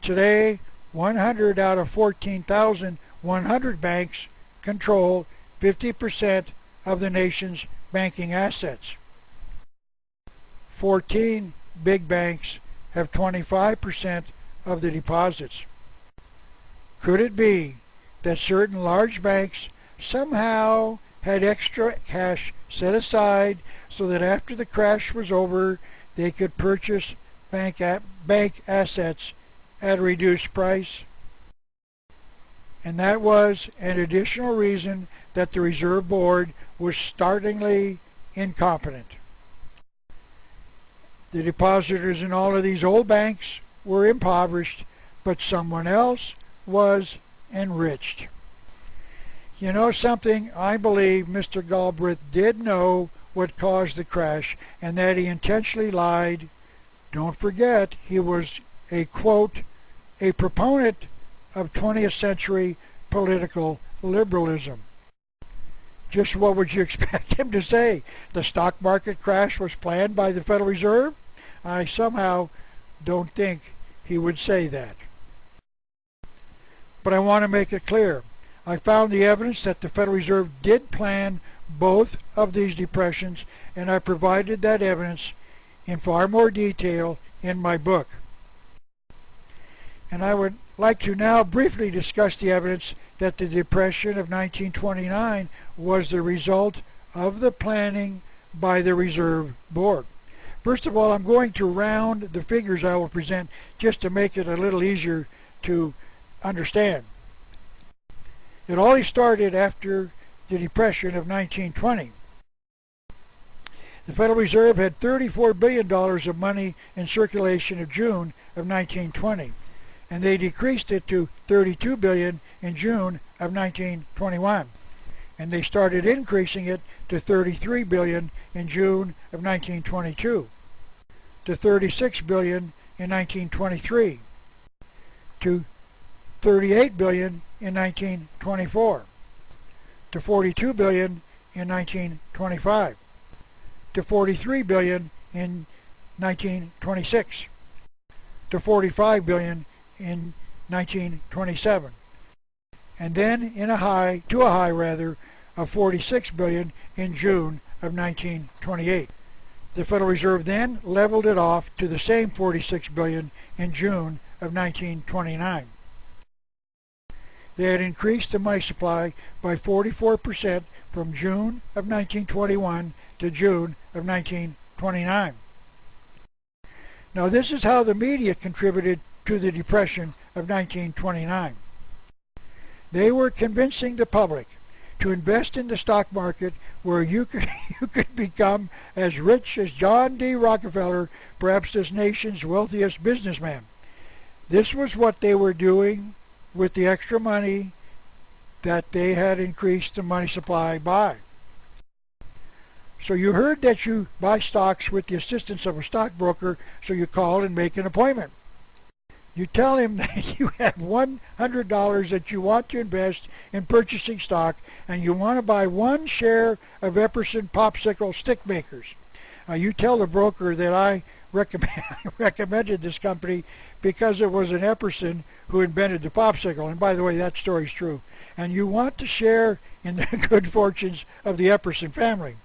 Today, 100 out of 14,100 banks control 50% of the nation's banking assets. 14 big banks have 25% of the deposits. Could it be that certain large banks somehow had extra cash set aside so that after the crash was over they could purchase bank assets at a reduced price? And that was an additional reason that the Reserve Board was startlingly incompetent. The depositors in all of these old banks were impoverished, but someone else was enriched. You know something? I believe Mr. Galbraith did know what caused the crash and that he intentionally lied. Don't forget, he was a, quote, a proponent of 20th century political liberalism. Just what would you expect him to say? The stock market crash was planned by the Federal Reserve? I somehow don't think he would say that. But I want to make it clear. I found the evidence that the Federal Reserve did plan both of these depressions, and I provided that evidence in far more detail in my book. And I would like to now briefly discuss the evidence that the Depression of 1929 was the result of the planning by the Reserve Board. First of all, I'm going to round the figures I will present just to make it a little easier to understand. It all started after the Depression of 1920. The Federal Reserve had $34 billion of money in circulation in June of 1920, and they decreased it to $32 billion in June of 1921, and they started increasing it to $33 billion in June of 1922, to $36 billion in 1923, to $38 billion in 1924, to $42 billion in 1925, to $43 billion in 1926, to $45 billion in 1927, and then to a high of $46 billion in June of 1928. The Federal Reserve then leveled it off to the same $46 billion in June of 1929. They had increased the money supply by 44% from June of 1921 to June of 1929. Now this is how the media contributed to the Depression of 1929. They were convincing the public to invest in the stock market where you could become as rich as John D. Rockefeller, perhaps this nation's wealthiest businessman. This was what they were doing with the extra money that they had increased the money supply by. So you heard that you buy stocks with the assistance of a stockbroker, so you call and make an appointment. You tell him that you have $100 that you want to invest in purchasing stock, and you want to buy one share of Epperson popsicle stick makers. You tell the broker that I recommended this company because it was an Epperson who invented the popsicle. And by the way, that story's true. And you want to share in the good fortunes of the Epperson family.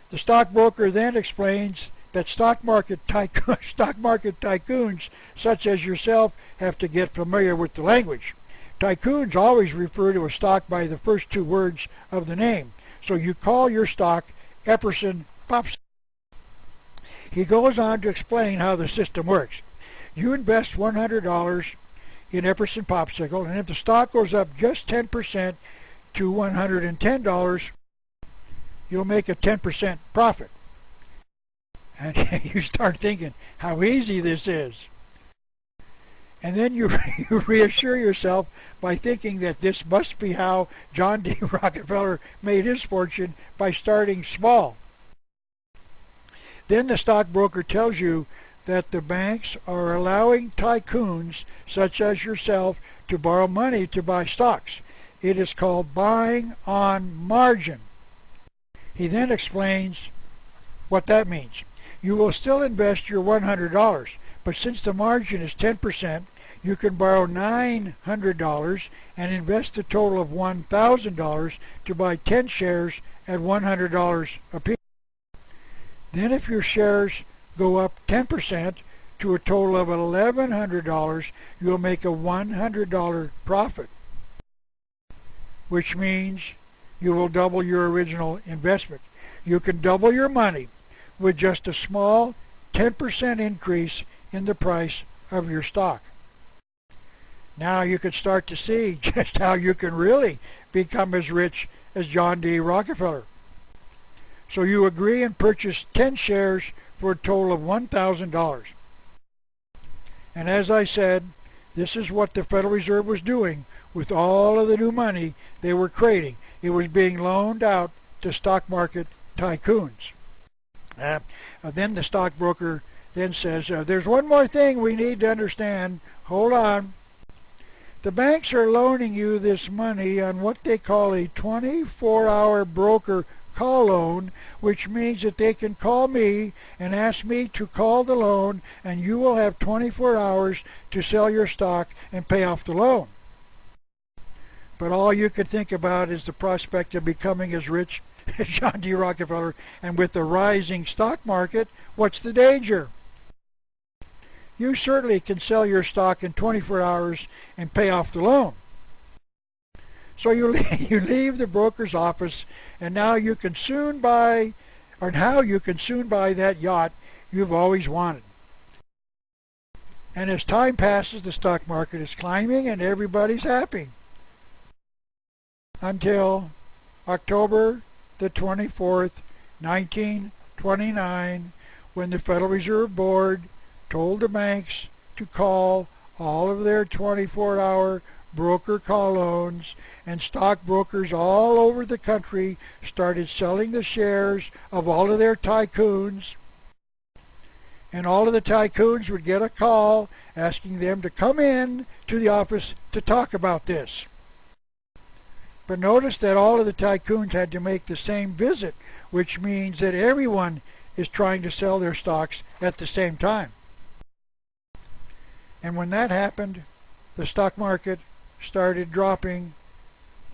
The stockbroker then explains that stock market tycoons such as yourself have to get familiar with the language. Tycoons always refer to a stock by the first two words of the name. So you call your stock Epperson Popsicle. He goes on to explain how the system works. You invest $100 in Epperson Popsicle, and if the stock goes up just 10% to $110, you'll make a 10% profit. And you start thinking how easy this is. And then you, you reassure yourself by thinking that this must be how John D. Rockefeller made his fortune, by starting small. Then the stockbroker tells you that the banks are allowing tycoons such as yourself to borrow money to buy stocks. It is called buying on margin. He then explains what that means. You will still invest your $100, but since the margin is 10%, you can borrow $900 and invest a total of $1,000 to buy 10 shares at $100 apiece. Then if your shares go up 10% to a total of $1,100, you'll make a $100 profit, which means you will double your original investment. You can double your money with just a small 10% increase in the price of your stock. Now you can start to see just how you can really become as rich as John D. Rockefeller. So you agree and purchase 10 shares for a total of $1,000. And as I said, this is what the Federal Reserve was doing with all of the new money they were creating. It was being loaned out to stock market tycoons. Then the stockbroker then says, there's one more thing we need to understand. Hold on. The banks are loaning you this money on what they call a 24-hour broker call loan, which means that they can call me and ask me to call the loan, and you will have 24 hours to sell your stock and pay off the loan. But all you can think about is the prospect of becoming as rich as John D. Rockefeller, and with the rising stock market, what's the danger? You certainly can sell your stock in 24 hours and pay off the loan. So you leave the broker's office, and now you can soon buy, that yacht you've always wanted. And as time passes, the stock market is climbing and everybody's happy. Until October the 24th, 1929, when the Federal Reserve Board told the banks to call all of their 24-hour broker call loans, and stockbrokers all over the country started selling the shares of all of their tycoons, and all of the tycoons would get a call asking them to come in to the office to talk about this. But notice that all of the tycoons had to make the same visit, which means that everyone is trying to sell their stocks at the same time. And when that happened, the stock market started dropping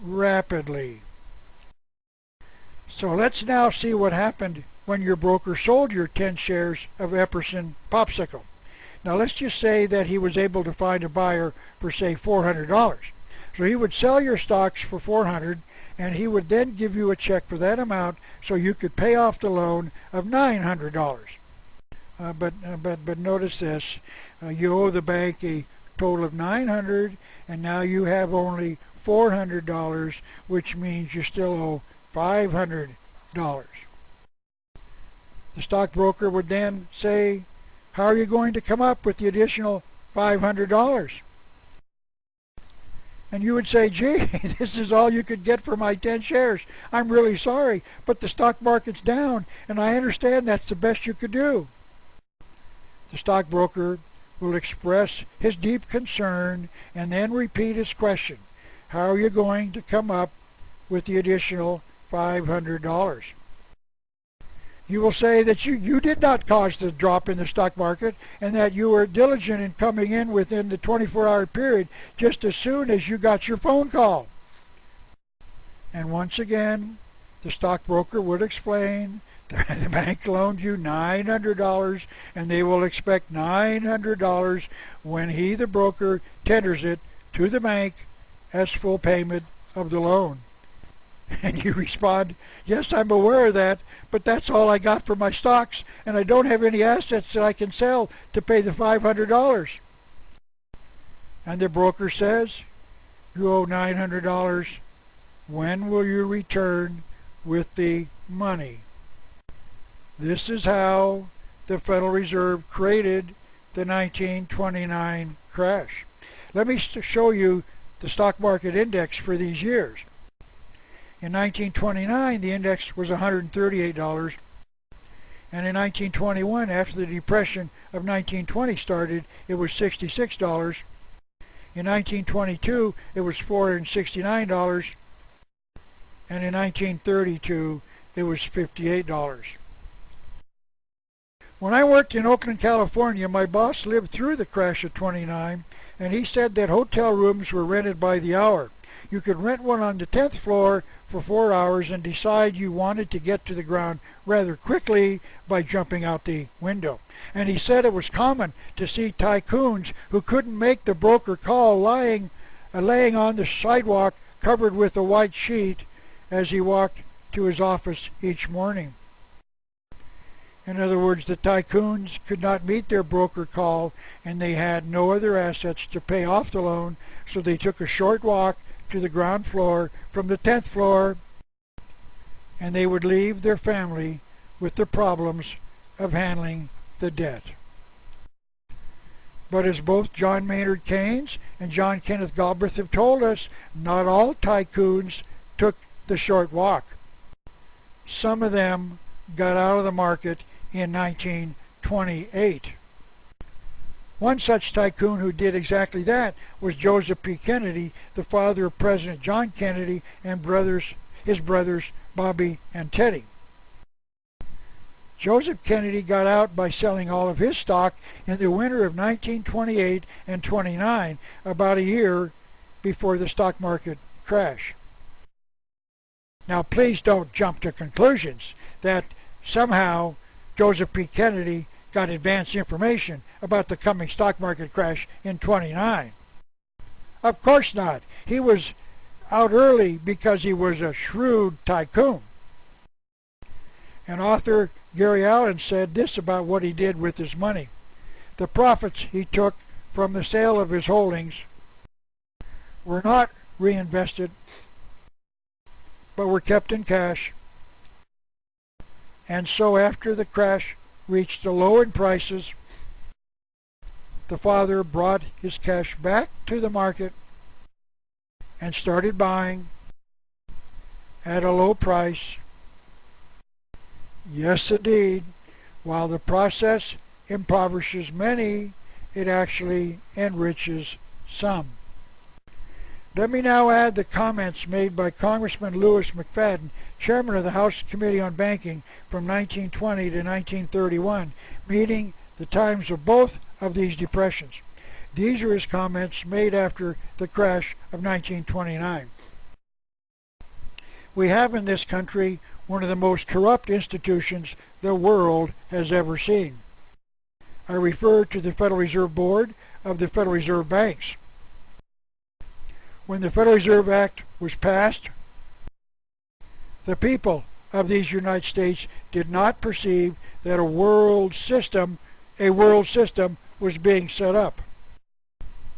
rapidly. So let's now see what happened when your broker sold your 10 shares of Epperson Popsicle. Now let's just say that he was able to find a buyer for, say, $400. So he would sell your stocks for $400, and he would then give you a check for that amount so you could pay off the loan of $900. But notice this, you owe the bank a total of $900, and now you have only $400, which means you still owe $500. The stockbroker would then say, how are you going to come up with the additional $500? And you would say, gee, this is all you could get for my 10 shares. I'm really sorry, but the stock market's down, and I understand that's the best you could do. The stockbroker will express his deep concern and then repeat his question. How are you going to come up with the additional $500? You will say that you did not cause the drop in the stock market, and that you were diligent in coming in within the 24-hour period just as soon as you got your phone call. And once again, the stockbroker would explain the bank loaned you $900, and they will expect $900 when he, the broker, tenders it to the bank as full payment of the loan. And you respond, yes, I'm aware of that, but that's all I got for my stocks, and I don't have any assets that I can sell to pay the $500. And the broker says, you owe $900. When will you return with the money? This is how the Federal Reserve created the 1929 crash. Let me show you the stock market index for these years. In 1929, the index was $138, and in 1921, after the Depression of 1920 started, it was $66. In 1922, it was $469, and in 1932, it was $58. When I worked in Oakland, California, my boss lived through the crash of '29, and he said that hotel rooms were rented by the hour. You could rent one on the 10th floor for 4 hours and decide you wanted to get to the ground rather quickly by jumping out the window. And he said it was common to see tycoons who couldn't make the broker call laying on the sidewalk covered with a white sheet as he walked to his office each morning. In other words, the tycoons could not meet their broker call, and they had no other assets to pay off the loan, so they took a short walk to the ground floor from the 10th floor, and they would leave their family with the problems of handling the debt. But as both John Maynard Keynes and John Kenneth Galbraith have told us, not all tycoons took the short walk. Some of them got out of the market in 1928. One such tycoon who did exactly that was Joseph P. Kennedy, the father of President John Kennedy and his brothers Bobby and Teddy. Joseph Kennedy got out by selling all of his stock in the winter of 1928 and 29, about a year before the stock market crash. Now please don't jump to conclusions that somehow Joseph P. Kennedy got advance information about the coming stock market crash in '29. Of course not. He was out early because he was a shrewd tycoon. And author Gary Allen said this about what he did with his money. The profits he took from the sale of his holdings were not reinvested, but were kept in cash. And so after the crash reached a low in prices, the father brought his cash back to the market and started buying at a low price. Yes, indeed, while the process impoverishes many, it actually enriches some. Let me now add the comments made by Congressman Lewis McFadden, chairman of the House Committee on Banking from 1920 to 1931, meeting the times of both of these depressions. These are his comments made after the crash of 1929. We have in this country one of the most corrupt institutions the world has ever seen. I refer to the Federal Reserve Board of the Federal Reserve Banks. When the Federal Reserve Act was passed, the people of these United States did not perceive that a world system was being set up.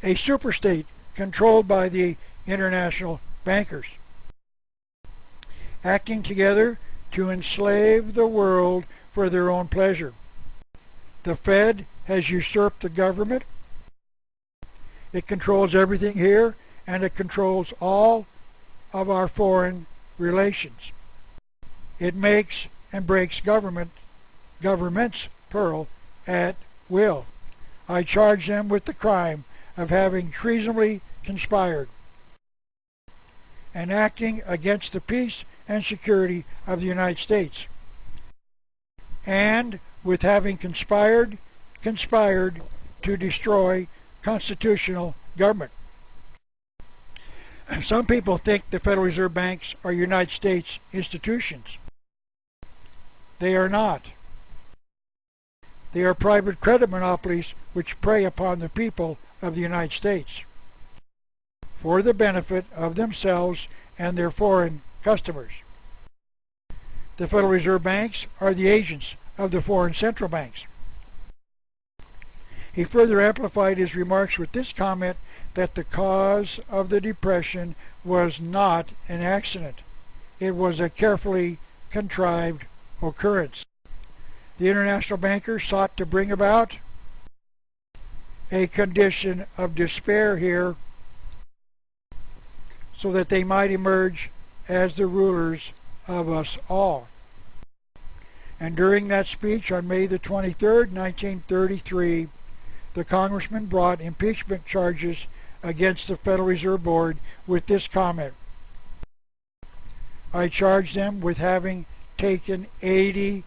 A superstate controlled by the international bankers, acting together to enslave the world for their own pleasure. The Fed has usurped the government. It controls everything here, and it controls all of our foreign relations. It makes and breaks governments plural, at will. I charge them with the crime of having treasonably conspired and acting against the peace and security of the United States, and with having conspired to destroy constitutional government. Some people think the Federal Reserve Banks are United States institutions. They are not. They are private credit monopolies which prey upon the people of the United States for the benefit of themselves and their foreign customers. The Federal Reserve Banks are the agents of the foreign central banks. He further amplified his remarks with this comment that the cause of the Depression was not an accident. It was a carefully contrived occurrence. The international bankers sought to bring about a condition of despair here so that they might emerge as the rulers of us all. And during that speech on May the 23rd, 1933, the congressman brought impeachment charges against the Federal Reserve Board with this comment: I charge them with having taken $80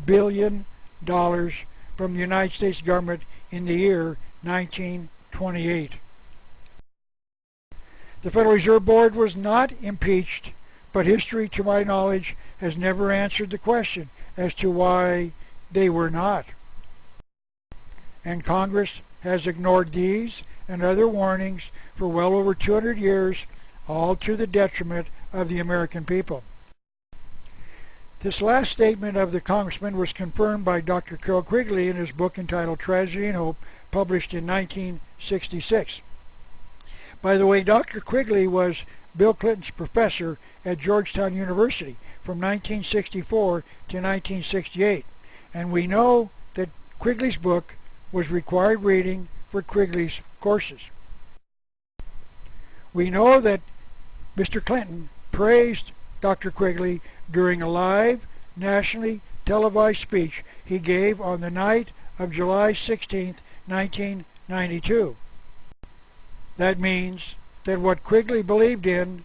billion from the United States government in the year 1928. The Federal Reserve Board was not impeached, but history, to my knowledge, has never answered the question as to why they were not. And Congress has ignored these and other warnings for well over 200 years, all to the detriment of the American people. This last statement of the congressman was confirmed by Dr. Carroll Quigley in his book entitled Tragedy and Hope, published in 1966. By the way, Dr. Quigley was Bill Clinton's professor at Georgetown University from 1964 to 1968, and we know that Quigley's book was required reading for Quigley's courses. We know that Mr. Clinton praised Dr. Quigley during a live, nationally televised speech he gave on the night of July 16, 1992. That means that what Quigley believed in,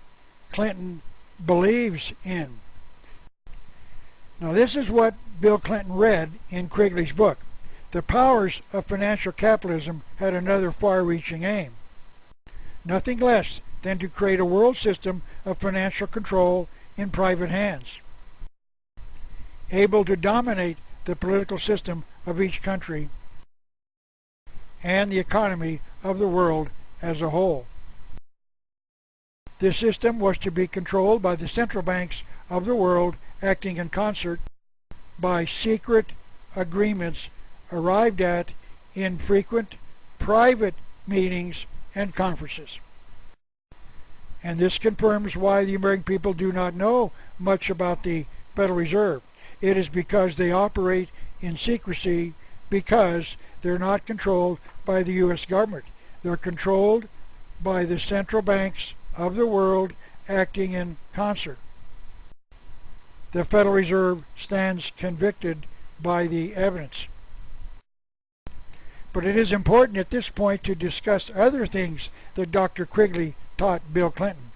Clinton believes in. Now this is what Bill Clinton read in Quigley's book. The powers of financial capitalism had another far-reaching aim. Nothing less than to create a world system of financial control in private hands, able to dominate the political system of each country and the economy of the world as a whole. This system was to be controlled by the central banks of the world, acting in concert by secret agreements arrived at in frequent private meetings and conferences. And this confirms why the American people do not know much about the Federal Reserve. It is because they operate in secrecy, because they're not controlled by the U.S. government. They're controlled by the central banks of the world acting in concert. The Federal Reserve stands convicted by the evidence. But it is important at this point to discuss other things that Dr. Quigley taught Bill Clinton.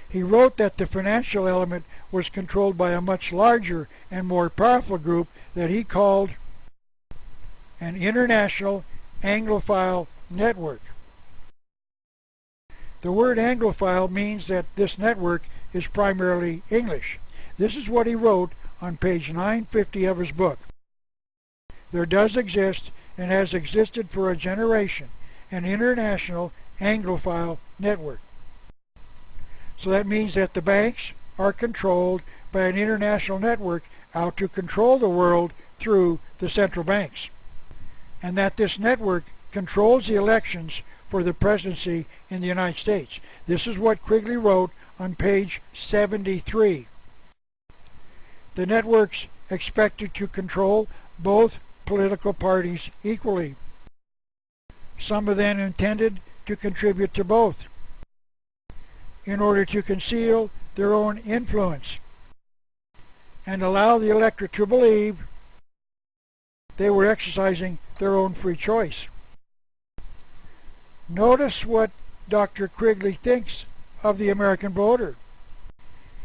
He wrote that the financial element was controlled by a much larger and more powerful group that he called an international Anglophile network. The word Anglophile means that this network is primarily English. This is what he wrote on page 950 of his book. There does exist, and has existed for a generation, an international Anglophile network. So that means that the banks are controlled by an international network out to control the world through the central banks, and that this network controls the elections for the presidency in the United States. This is what Quigley wrote on page 73. The networks expected to control both political parties equally. Some of them intended to contribute to both in order to conceal their own influence and allow the electorate to believe they were exercising their own free choice. Notice what Dr. Quigley thinks of the American voter.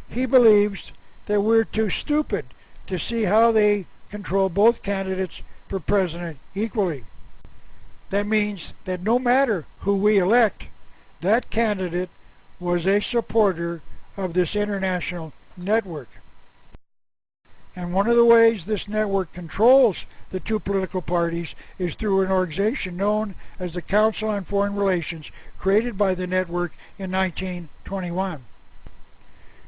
He believes that we're too stupid to see how they control both candidates for president equally. That means that no matter who we elect, that candidate was a supporter of this international network. And one of the ways this network controls the two political parties is through an organization known as the Council on Foreign Relations, created by the network in 1921.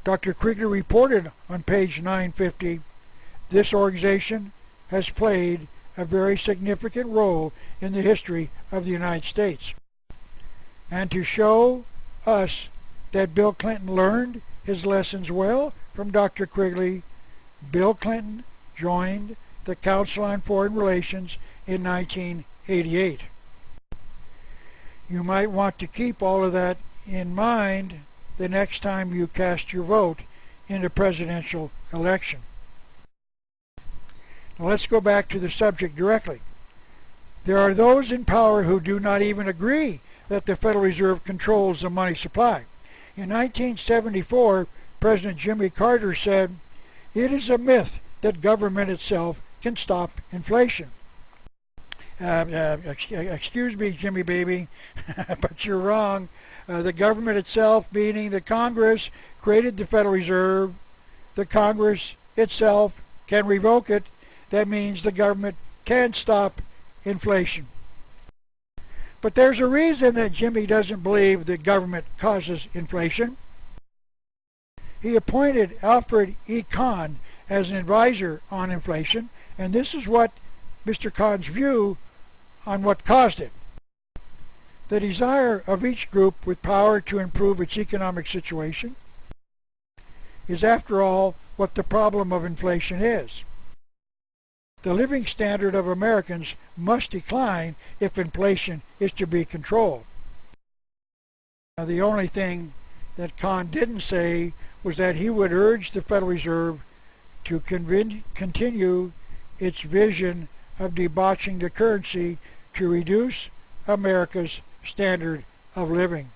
Dr. Quigley reported on page 950, this organization has played a very significant role in the history of the United States. And to show us that Bill Clinton learned his lessons well from Dr. Quigley, Bill Clinton joined the Council on Foreign Relations in 1988. You might want to keep all of that in mind the next time you cast your vote in the presidential election. Now let's go back to the subject directly. There are those in power who do not even agree that the Federal Reserve controls the money supply. In 1974, President Jimmy Carter said, "It is a myth that government itself can stop inflation." Excuse me, Jimmy baby, but you're wrong. The government itself, meaning the Congress, created the Federal Reserve. The Congress itself can revoke it. That means the government can stop inflation. But there's a reason that Jimmy doesn't believe the government causes inflation. He appointed Alfred E. Kahn as an advisor on inflation, and this is what Mr. Kahn's view on what caused it. The desire of each group with power to improve its economic situation is, after all, what the problem of inflation is. The living standard of Americans must decline if inflation is to be controlled. Now, the only thing that Kahn didn't say was that he would urge the Federal Reserve to continue its vision of debauching the currency to reduce America's standard of living.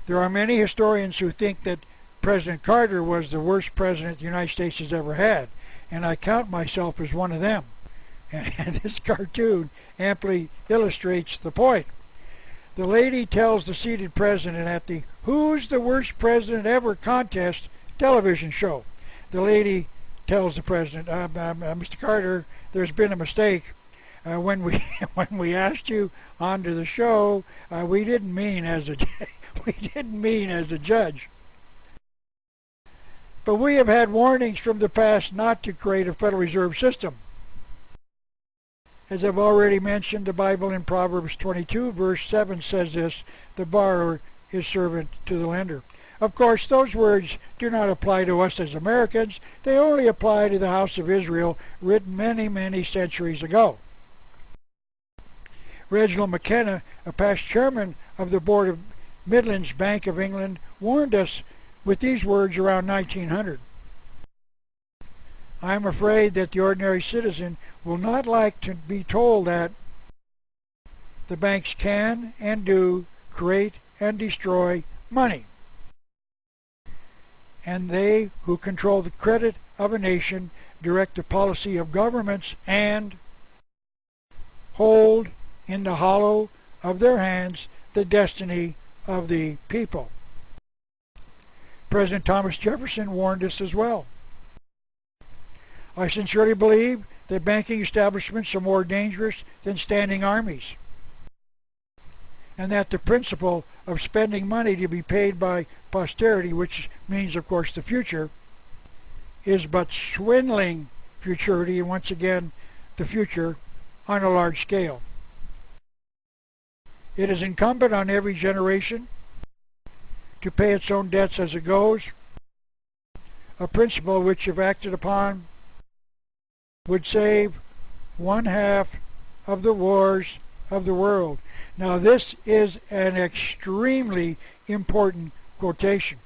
There are many historians who think that President Carter was the worst president the United States has ever had, and I count myself as one of them. And this cartoon amply illustrates the point. The lady tells the seated president at the "Who's the Worst President Ever" contest television show. The lady tells the president, "Mr. Carter, there's been a mistake. When we asked you onto the show, we didn't mean as a judge. But we have had warnings from the past not to create a Federal Reserve System. As I've already mentioned, the Bible in Proverbs 22 verse 7 says this: the borrower is servant to the lender. Of course, those words do not apply to us as Americans. They only apply to the house of Israel, written many, many centuries ago. Reginald McKenna, a past chairman of the board of Midland's Bank of England, warned us with these words around 1900. I am afraid that the ordinary citizen will not like to be told that the banks can and do create and destroy money, and they who control the credit of a nation direct the policy of governments and hold in the hollow of their hands the destiny of the people. President Thomas Jefferson warned us as well. I sincerely believe that banking establishments are more dangerous than standing armies, and that the principle of spending money to be paid by posterity, which means, of course, the future, is but swindling futurity, and once again, the future on a large scale. It is incumbent on every generation to pay its own debts as it goes, a principle which, if acted upon, would save 1/2 of the wars of the world. Now, this is an extremely important quotation.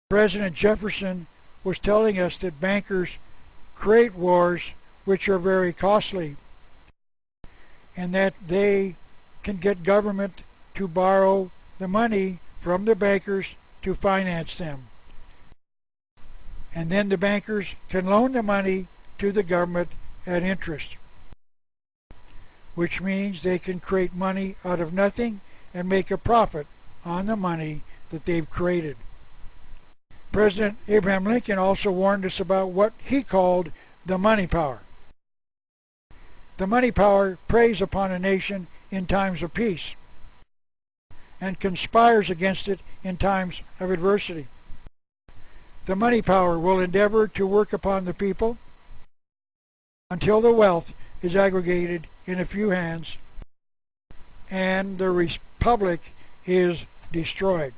President Jefferson was telling us that bankers create wars which are very costly, and that they can get government to borrow the money from the bankers to finance them. And then the bankers can loan the money to the government at interest, which means they can create money out of nothing and make a profit on the money that they've created. President Abraham Lincoln also warned us about what he called the money power. The money power preys upon a nation in times of peace and conspires against it in times of adversity. The money power will endeavor to work upon the people until the wealth is aggregated in a few hands and the republic is destroyed.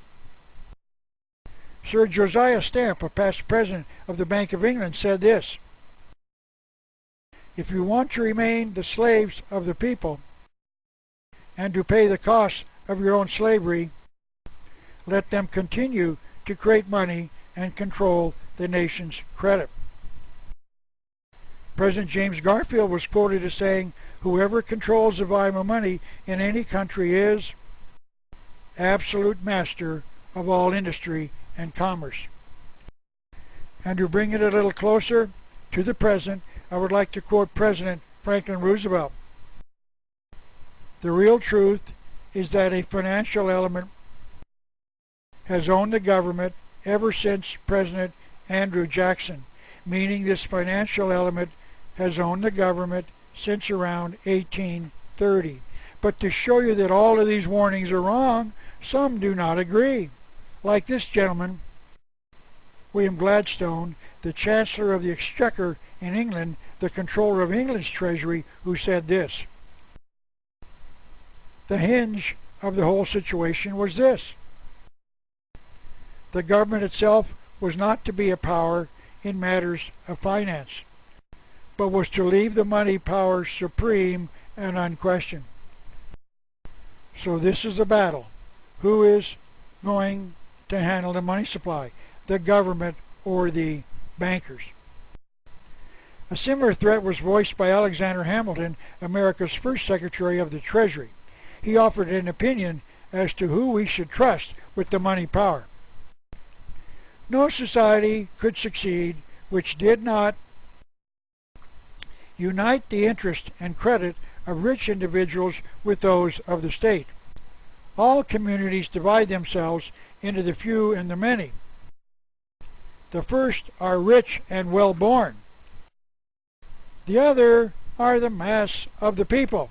Sir Josiah Stamp, a past president of the Bank of England, said this: if you want to remain the slaves of the people and to pay the costs of your own slavery, let them continue to create money and control the nation's credit. President James Garfield was quoted as saying, "Whoever controls the volume of money in any country is absolute master of all industry and commerce." And to bring it a little closer to the present, I would like to quote President Franklin Roosevelt. "The real truth is that a financial element has owned the government ever since President Andrew Jackson," meaning this financial element has owned the government since around 1830. But to show you that all of these warnings are wrong, some do not agree. Like this gentleman, William Gladstone, the Chancellor of the Exchequer in England, the controller of England's treasury, who said this: "The hinge of the whole situation was this. The government itself was not to be a power in matters of finance, but was to leave the money power supreme and unquestioned." So this is the battle. Who is going to handle the money supply? The government or the bankers? A similar threat was voiced by Alexander Hamilton, America's first Secretary of the Treasury. He offered an opinion as to who we should trust with the money power. "No society could succeed which did not unite the interest and credit of rich individuals with those of the state. All communities divide themselves into the few and the many. The first are rich and well-born. The other are the mass of the people.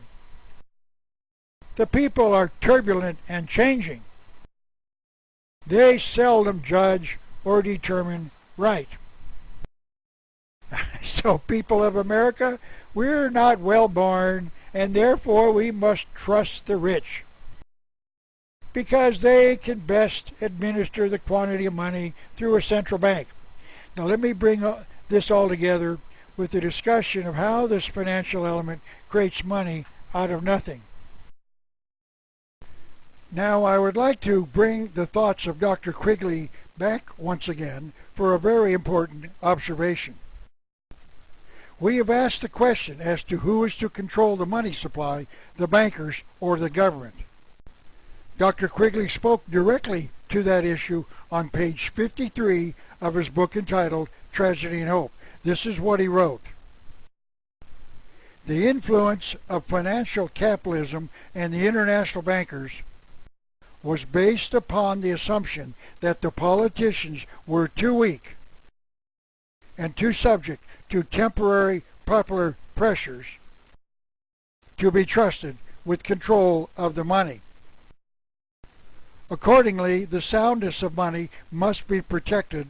The people are turbulent and changing. They seldom judge or determine right." So, people of America, we're not well-born, and therefore we must trust the rich, because they can best administer the quantity of money through a central bank. Now let me bring this all together with the discussion of how this financial element creates money out of nothing. Now I would like to bring the thoughts of Dr. Quigley back once again for a very important observation. We have asked the question as to who is to control the money supply, the bankers or the government. Dr. Quigley spoke directly to that issue on page 53 of his book entitled Tragedy and Hope. This is what he wrote: "The influence of financial capitalism and the international bankers was based upon the assumption that the politicians were too weak and too subject to temporary popular pressures to be trusted with control of the money. Accordingly, the soundness of money must be protected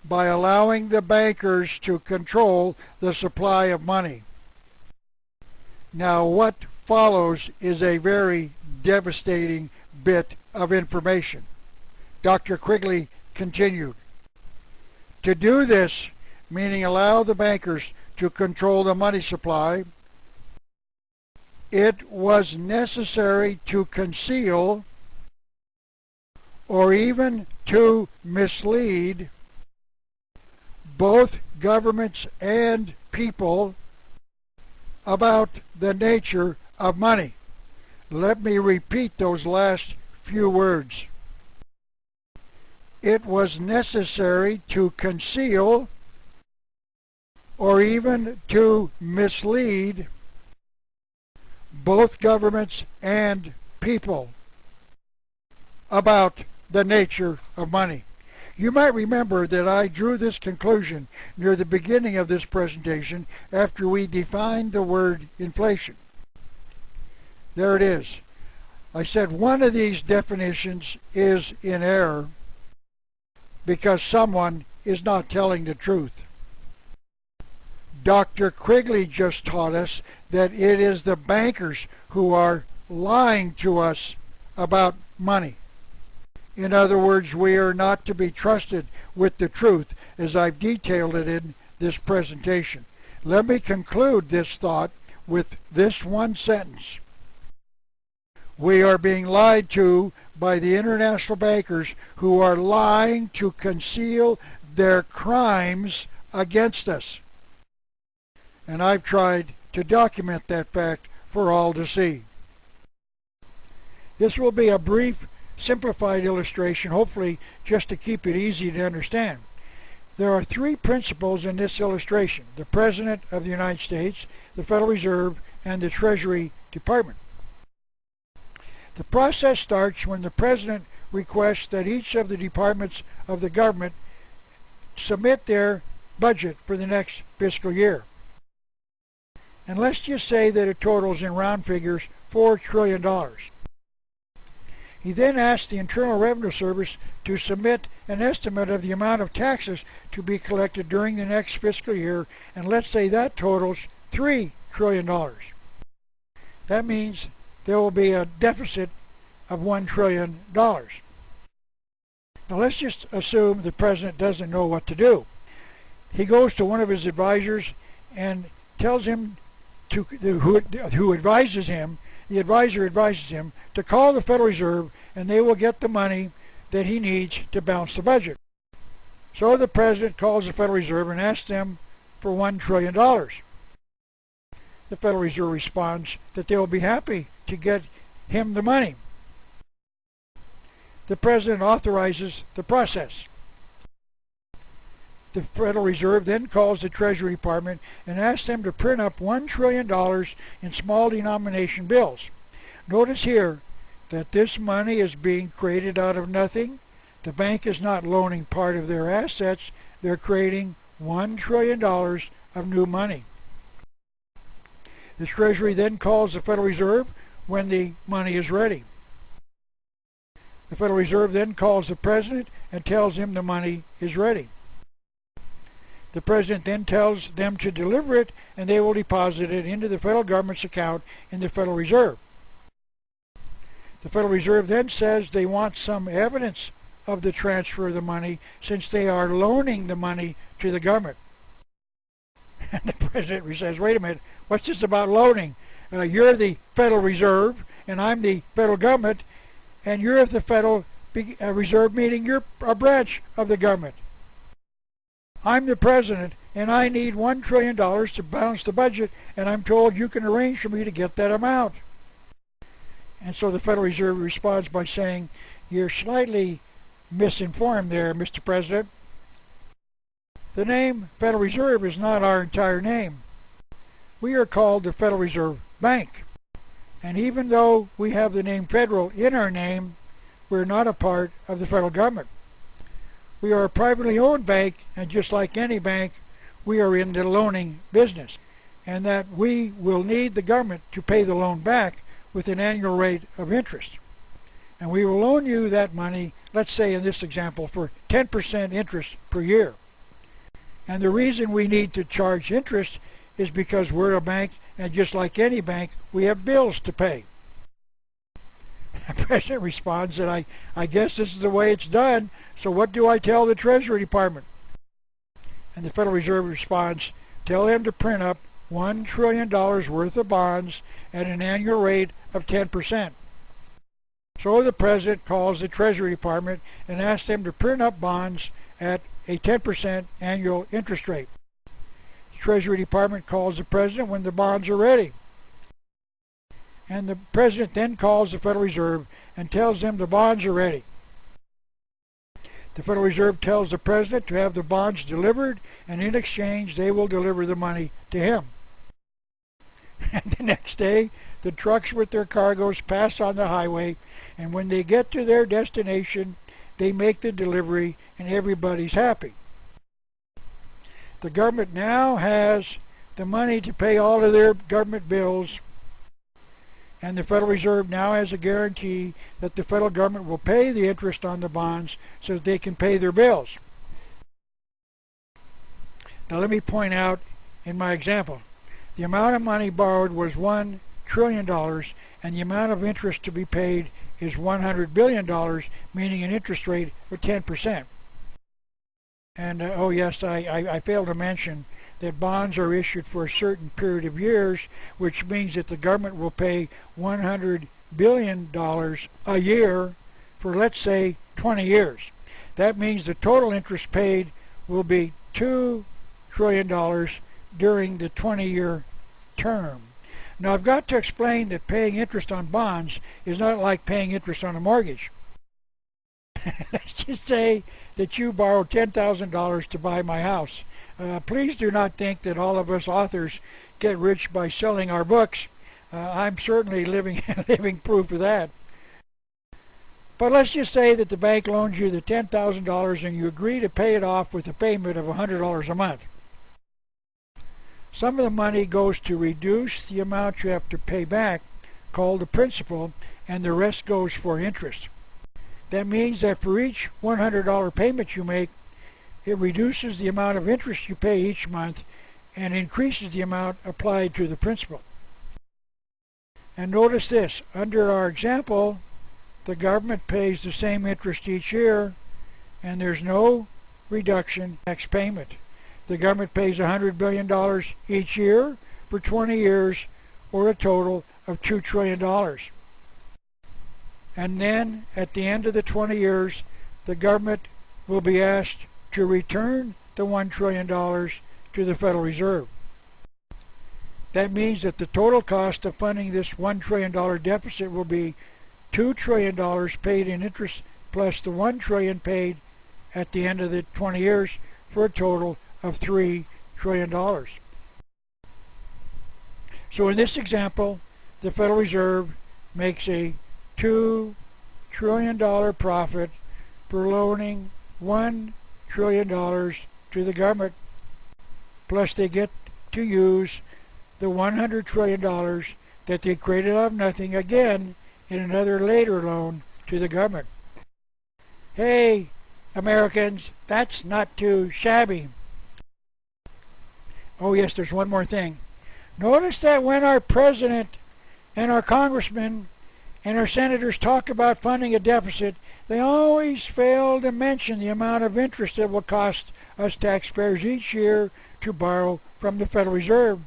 by allowing the bankers to control the supply of money." Now what follows is a very devastating bit of information. Dr. Quigley continued, "To do this, meaning allow the bankers to control the money supply, it was necessary to conceal or even to mislead both governments and people about the nature of money." Let me repeat those last few words. It was necessary to conceal or even to mislead both governments and people about the nature of money. You might remember that I drew this conclusion near the beginning of this presentation after we defined the word inflation. There it is. I said one of these definitions is in error because someone is not telling the truth. Dr. Quigley just taught us that it is the bankers who are lying to us about money. In other words, we are not to be trusted with the truth, as I've detailed it in this presentation. Let me conclude this thought with this one sentence. We are being lied to by the international bankers who are lying to conceal their crimes against us. And I've tried to document that fact for all to see. This will be a brief, simplified illustration, hopefully just to keep it easy to understand. There are three principles in this illustration: the President of the United States, the Federal Reserve, and the Treasury Department. The process starts when the President requests that each of the departments of the government submit their budget for the next fiscal year. And let's just say that it totals in round figures $4 trillion. He then asks the Internal Revenue Service to submit an estimate of the amount of taxes to be collected during the next fiscal year, and let's say that totals $3 trillion. That means there will be a deficit of $1 trillion. Now let's just assume the President doesn't know what to do. He goes to one of his advisors and tells him who advises him, the advisor advises him to call the Federal Reserve, and they will get the money that he needs to balance the budget. So the President calls the Federal Reserve and asks them for $1 trillion. The Federal Reserve responds that they will be happy to get him the money. The President authorizes the process. The Federal Reserve then calls the Treasury Department and asks them to print up $1 trillion in small denomination bills. Notice here that this money is being created out of nothing. The bank is not loaning part of their assets. They're creating $1 trillion of new money. The Treasury then calls the Federal Reserve when the money is ready. The Federal Reserve then calls the President and tells him the money is ready. The President then tells them to deliver it, and they will deposit it into the federal government's account in the Federal Reserve. The Federal Reserve then says they want some evidence of the transfer of the money, since they are loaning the money to the government. And the President says, wait a minute, what's this about loaning? You're the Federal Reserve, and I'm the federal government, and you're the Federal Reserve, meaning you're a branch of the government. I'm the President, and I need $1 trillion to balance the budget, and I'm told you can arrange for me to get that amount. And so the Federal Reserve responds by saying, you're slightly misinformed there, Mr. President. The name Federal Reserve is not our entire name. We are called the Federal Reserve Bank. And even though we have the name Federal in our name, we're not a part of the federal government. We are a privately owned bank, and just like any bank, we are in the loaning business, and that we will need the government to pay the loan back with an annual rate of interest. And we will loan you that money, let's say in this example, for 10% interest per year. And the reason we need to charge interest is because we're a bank, and just like any bank, we have bills to pay. The President responds that I guess this is the way it's done, so what do I tell the Treasury Department? And the Federal Reserve responds, tell them to print up $1 trillion worth of bonds at an annual rate of 10%. So the President calls the Treasury Department and asks them to print up bonds at a 10% annual interest rate. The Treasury Department calls the President when the bonds are ready. And the President then calls the Federal Reserve and tells them the bonds are ready. The Federal Reserve tells the President to have the bonds delivered, and in exchange they will deliver the money to him. And the next day, the trucks with their cargoes pass on the highway, and when they get to their destination, they make the delivery, and everybody's happy. The government now has the money to pay all of their government bills, and the Federal Reserve now has a guarantee that the federal government will pay the interest on the bonds so that they can pay their bills. Now let me point out in my example, the amount of money borrowed was $1 trillion, and the amount of interest to be paid is $100 billion, meaning an interest rate of 10%. And oh yes, I failed to mention that bonds are issued for a certain period of years, which means that the government will pay $100 billion a year for, let's say, 20 years. That means the total interest paid will be $2 trillion during the 20-year term. Now, I've got to explain that paying interest on bonds is not like paying interest on a mortgage. Let's just say that you borrowed $10,000 to buy my house. Please do not think that all of us authors get rich by selling our books. I'm certainly living proof of that. But let's just say that the bank loans you the $10,000 and you agree to pay it off with a payment of $100 a month. Some of the money goes to reduce the amount you have to pay back, called the principal, and the rest goes for interest. That means that for each $100 payment you make, it reduces the amount of interest you pay each month and increases the amount applied to the principal. And notice this, under our example, the government pays the same interest each year and there's no reduction in tax payment. The government pays $100 billion each year for 20 years, or a total of $2 trillion. And then, at the end of the 20 years, the government will be asked to return the $1 trillion to the Federal Reserve. That means that the total cost of funding this $1 trillion deficit will be $2 trillion paid in interest plus the $1 trillion paid at the end of the 20 years, for a total of $3 trillion. So in this example, the Federal Reserve makes a $2 trillion profit for loaning $1 trillion to the government, plus they get to use the $100 trillion that they created out of nothing again in another later loan to the government. Hey, Americans, that's not too shabby. Oh yes, there's one more thing. Notice that when our president and our congressmen and our senators talk about funding a deficit, they always fail to mention the amount of interest it will cost us taxpayers each year to borrow from the Federal Reserve.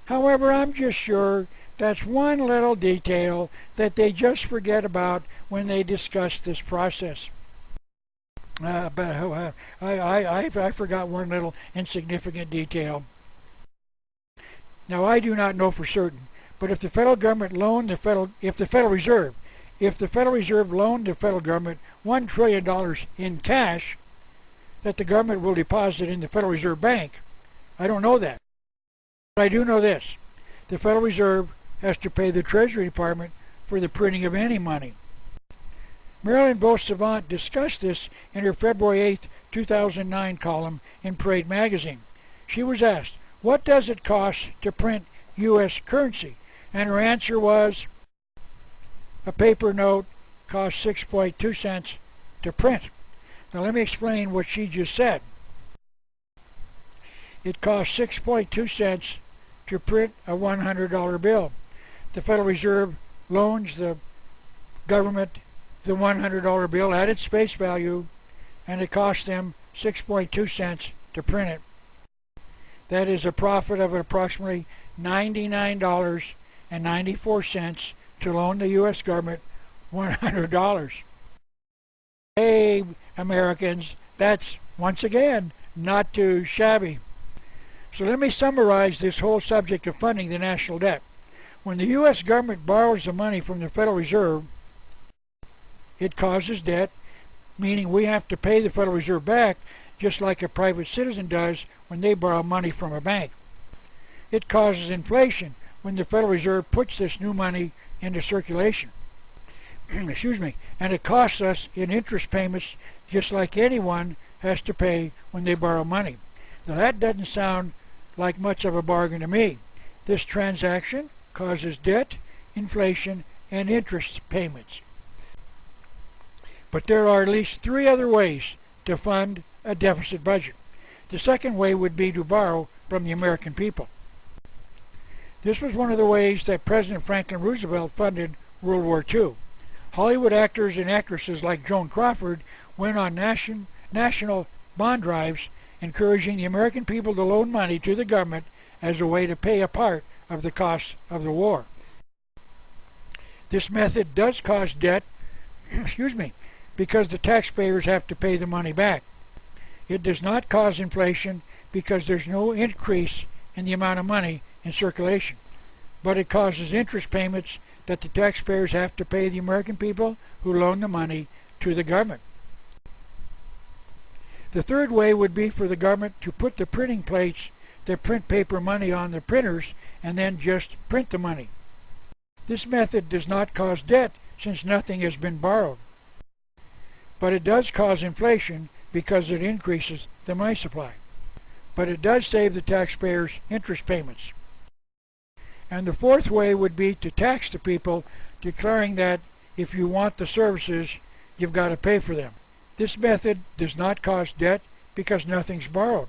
However, I'm just sure that's one little detail that they just forget about when they discuss this process. I forgot one little insignificant detail. Now, I do not know for certain, but if the federal government loaned if the Federal Reserve loaned the federal government $1 trillion in cash that the government will deposit in the Federal Reserve Bank, I don't know that. But I do know this. The Federal Reserve has to pay the Treasury Department for the printing of any money. Marilyn Beausavant discussed this in her February 8, 2009 column in Parade magazine. She was asked, what does it cost to print U.S. currency? And her answer was, a paper note costs 6.2 cents to print. Now let me explain what she just said. It costs 6.2 cents to print a $100 bill. The Federal Reserve loans the government the $100 bill at its face value, and it costs them 6.2 cents to print it. That is a profit of approximately $99.94 to loan the U.S. government $100. Hey, Americans, that's, once again, not too shabby. So let me summarize this whole subject of funding the national debt. When the U.S. government borrows the money from the Federal Reserve, it causes debt, meaning we have to pay the Federal Reserve back just like a private citizen does when they borrow money from a bank. It causes inflation when the Federal Reserve puts this new money into circulation. Excuse me. And it costs us in interest payments just like anyone has to pay when they borrow money. Now that doesn't sound like much of a bargain to me. This transaction causes debt, inflation, and interest payments. But there are at least three other ways to fund a deficit budget. The second way would be to borrow from the American people. This was one of the ways that President Franklin Roosevelt funded World War II. Hollywood actors and actresses like Joan Crawford went on national bond drives encouraging the American people to loan money to the government as a way to pay a part of the cost of the war. This method does cause debt, excuse me, because the taxpayers have to pay the money back. It does not cause inflation because there's no increase in the amount of money in circulation, but it causes interest payments that the taxpayers have to pay the American people who loan the money to the government. The third way would be for the government to put the printing plates that print paper money on the printers and then just print the money. This method does not cause debt since nothing has been borrowed, but it does cause inflation because it increases the money supply. But it does save the taxpayers interest payments. And the fourth way would be to tax the people, declaring that if you want the services, you've got to pay for them. This method does not cause debt because nothing's borrowed.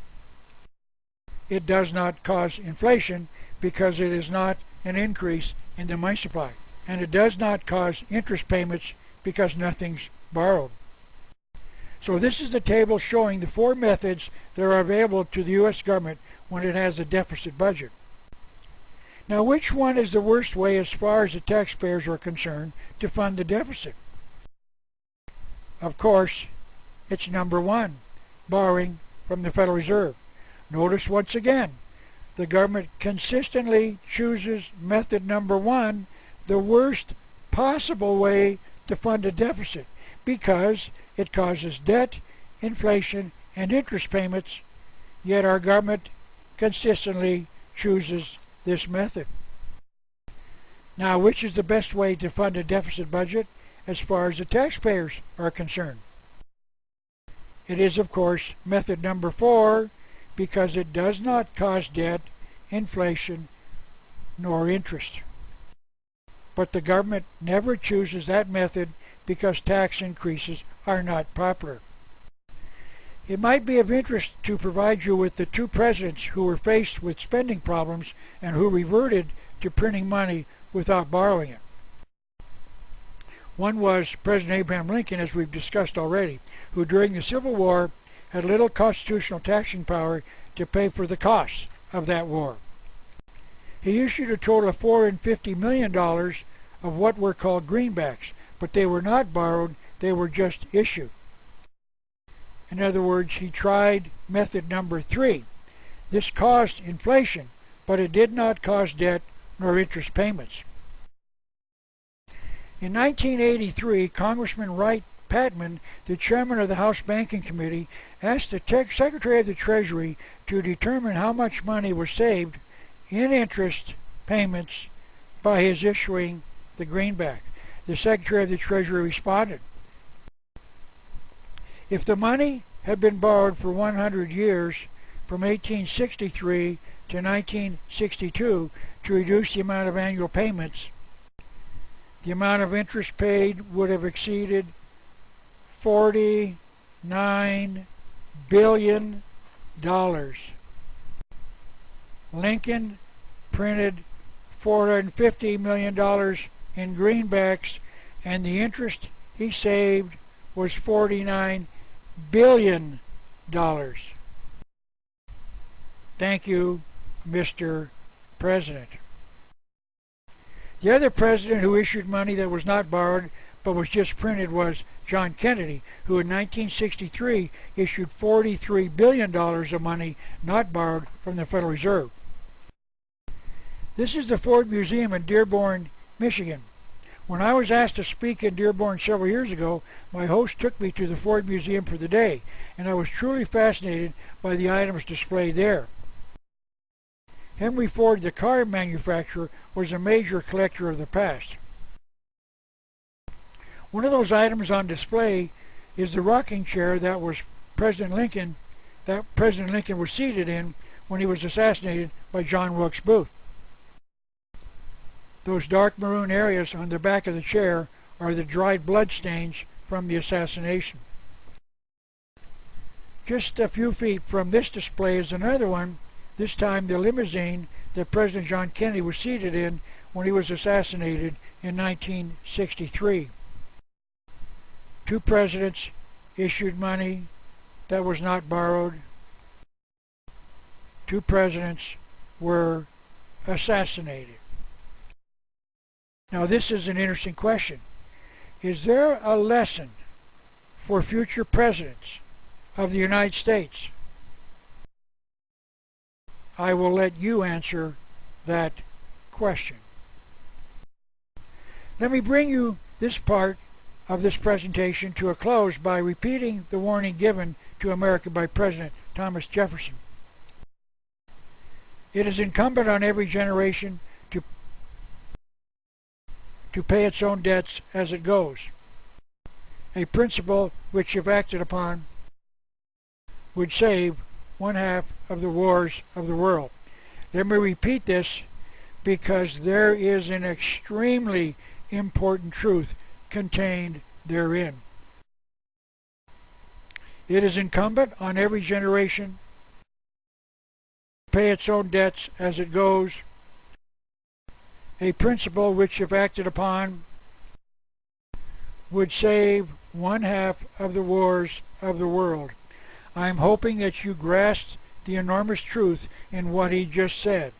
It does not cause inflation because it is not an increase in the money supply. And it does not cause interest payments because nothing's borrowed. So this is the table showing the four methods that are available to the U.S. government when it has a deficit budget. Now, which one is the worst way as far as the taxpayers are concerned to fund the deficit? Of course, it's number one, borrowing from the Federal Reserve. Notice once again, the government consistently chooses method number one, the worst possible way to fund a deficit, because it causes debt, inflation, and interest payments, yet our government consistently chooses this method. Now, which is the best way to fund a deficit budget as far as the taxpayers are concerned? It is, of course, method number four, because it does not cause debt, inflation, nor interest. But the government never chooses that method because tax increases are not popular. It might be of interest to provide you with the two presidents who were faced with spending problems and who reverted to printing money without borrowing it. One was President Abraham Lincoln, as we've discussed already, who during the Civil War had little constitutional taxing power to pay for the costs of that war. He issued a total of $450 million of what were called greenbacks, but they were not borrowed, they were just issued. In other words, he tried method number three. This caused inflation, but it did not cause debt nor interest payments. In 1983, Congressman Wright Patman, the chairman of the House Banking Committee, asked the Secretary of the Treasury to determine how much money was saved in interest payments by his issuing the greenback. The Secretary of the Treasury responded, "If the money had been borrowed for 100 years, from 1863 to 1962, to reduce the amount of annual payments, the amount of interest paid would have exceeded $49 billion. Lincoln printed $450 million in greenbacks, and the interest he saved was $49 billion. Thank you, Mr. President." The other president who issued money that was not borrowed but was just printed was John Kennedy, who in 1963 issued $43 billion of money not borrowed from the Federal Reserve. This is the Ford Museum in Dearborn, Michigan. When I was asked to speak in Dearborn several years ago, my host took me to the Ford Museum for the day, and I was truly fascinated by the items displayed there. Henry Ford, the car manufacturer, was a major collector of the past. One of those items on display is the rocking chair that President Lincoln was seated in when he was assassinated by John Wilkes Booth. Those dark maroon areas on the back of the chair are the dried blood stains from the assassination. Just a few feet from this display is another one, this time the limousine that President John Kennedy was seated in when he was assassinated in 1963. Two presidents issued money that was not borrowed. Two presidents were assassinated. Now this is an interesting question. Is there a lesson for future presidents of the United States? I will let you answer that question. Let me bring you this part of this presentation to a close by repeating the warning given to America by President Thomas Jefferson. It is incumbent on every generation to pay its own debts as it goes, a principle which, if acted upon, would save one half of the wars of the world. Let me repeat this because there is an extremely important truth contained therein. It is incumbent on every generation to pay its own debts as it goes, a principle which, if acted upon, would save one half of the wars of the world. I am hoping that you grasp the enormous truth in what he just said.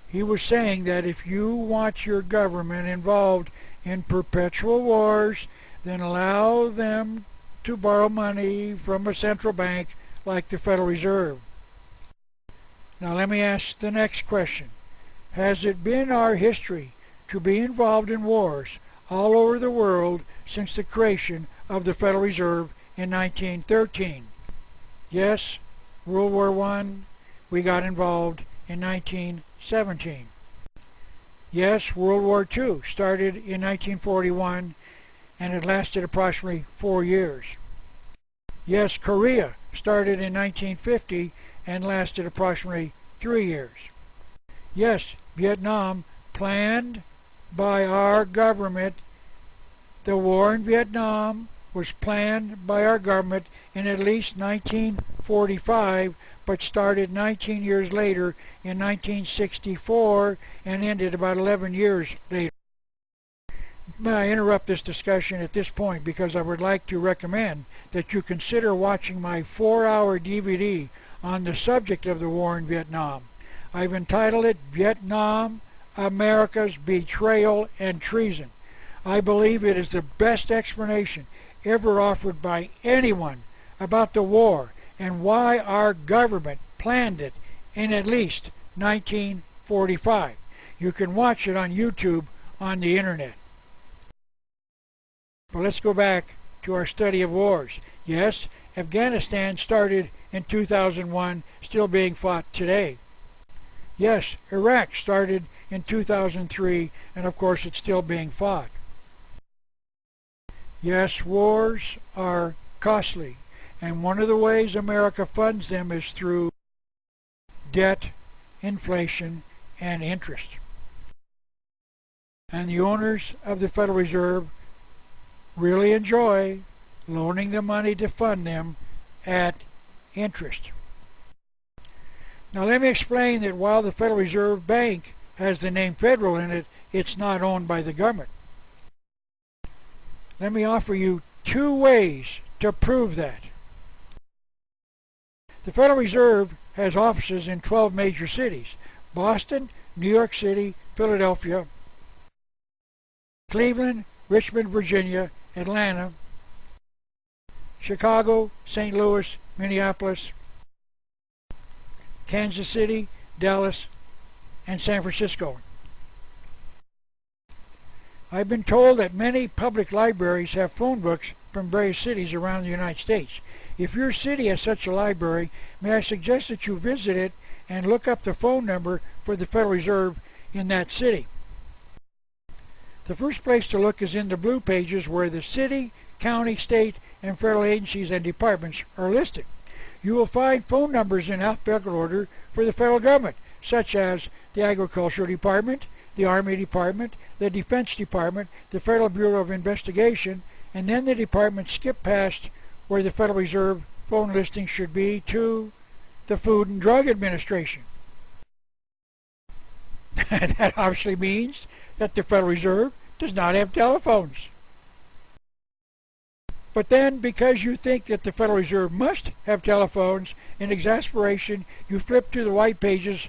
He was saying that if you want your government involved in perpetual wars, then allow them to borrow money from a central bank like the Federal Reserve. Now let me ask the next question. Has it been our history to be involved in wars all over the world since the creation of the Federal Reserve in 1913? Yes, World War I, we got involved in 1917. Yes, World War II started in 1941 and it lasted approximately 4 years. Yes, Korea started in 1950 and lasted approximately 3 years. Yes, Vietnam, planned by our government. The war in Vietnam was planned by our government in at least 1945, but started 19 years later in 1964 and ended about 11 years later. May I interrupt this discussion at this point because I would like to recommend that you consider watching my 4-hour DVD on the subject of the war in Vietnam. I've entitled it Vietnam, America's Betrayal and Treason. I believe it is the best explanation ever offered by anyone about the war and why our government planned it in at least 1945. You can watch it on YouTube on the internet. But let's go back to our study of wars. Yes, Afghanistan started in 2001, still being fought today. Yes, Iraq started in 2003, and of course it's still being fought. Yes, wars are costly, and one of the ways America funds them is through debt, inflation, and interest. And the owners of the Federal Reserve really enjoy loaning the money to fund them at interest. Now let me explain that while the Federal Reserve Bank has the name Federal in it, it's not owned by the government. Let me offer you 2 ways to prove that. The Federal Reserve has offices in 12 major cities: Boston, New York City, Philadelphia, Cleveland, Richmond, Virginia, Atlanta, Chicago, St. Louis, Minneapolis, Kansas City, Dallas, and San Francisco. I've been told that many public libraries have phone books from various cities around the United States. If your city has such a library, may I suggest that you visit it and look up the phone number for the Federal Reserve in that city. The first place to look is in the blue pages where the city, county, state, and federal agencies and departments are listed. You will find phone numbers in alphabetical order for the federal government, such as the Agricultural Department, the Army Department, the Defense Department, the Federal Bureau of Investigation, and then the departments skip past where the Federal Reserve phone listing should be to the Food and Drug Administration. That obviously means that the Federal Reserve does not have telephones. But then, because you think that the Federal Reserve must have telephones, in exasperation, you flip to the white pages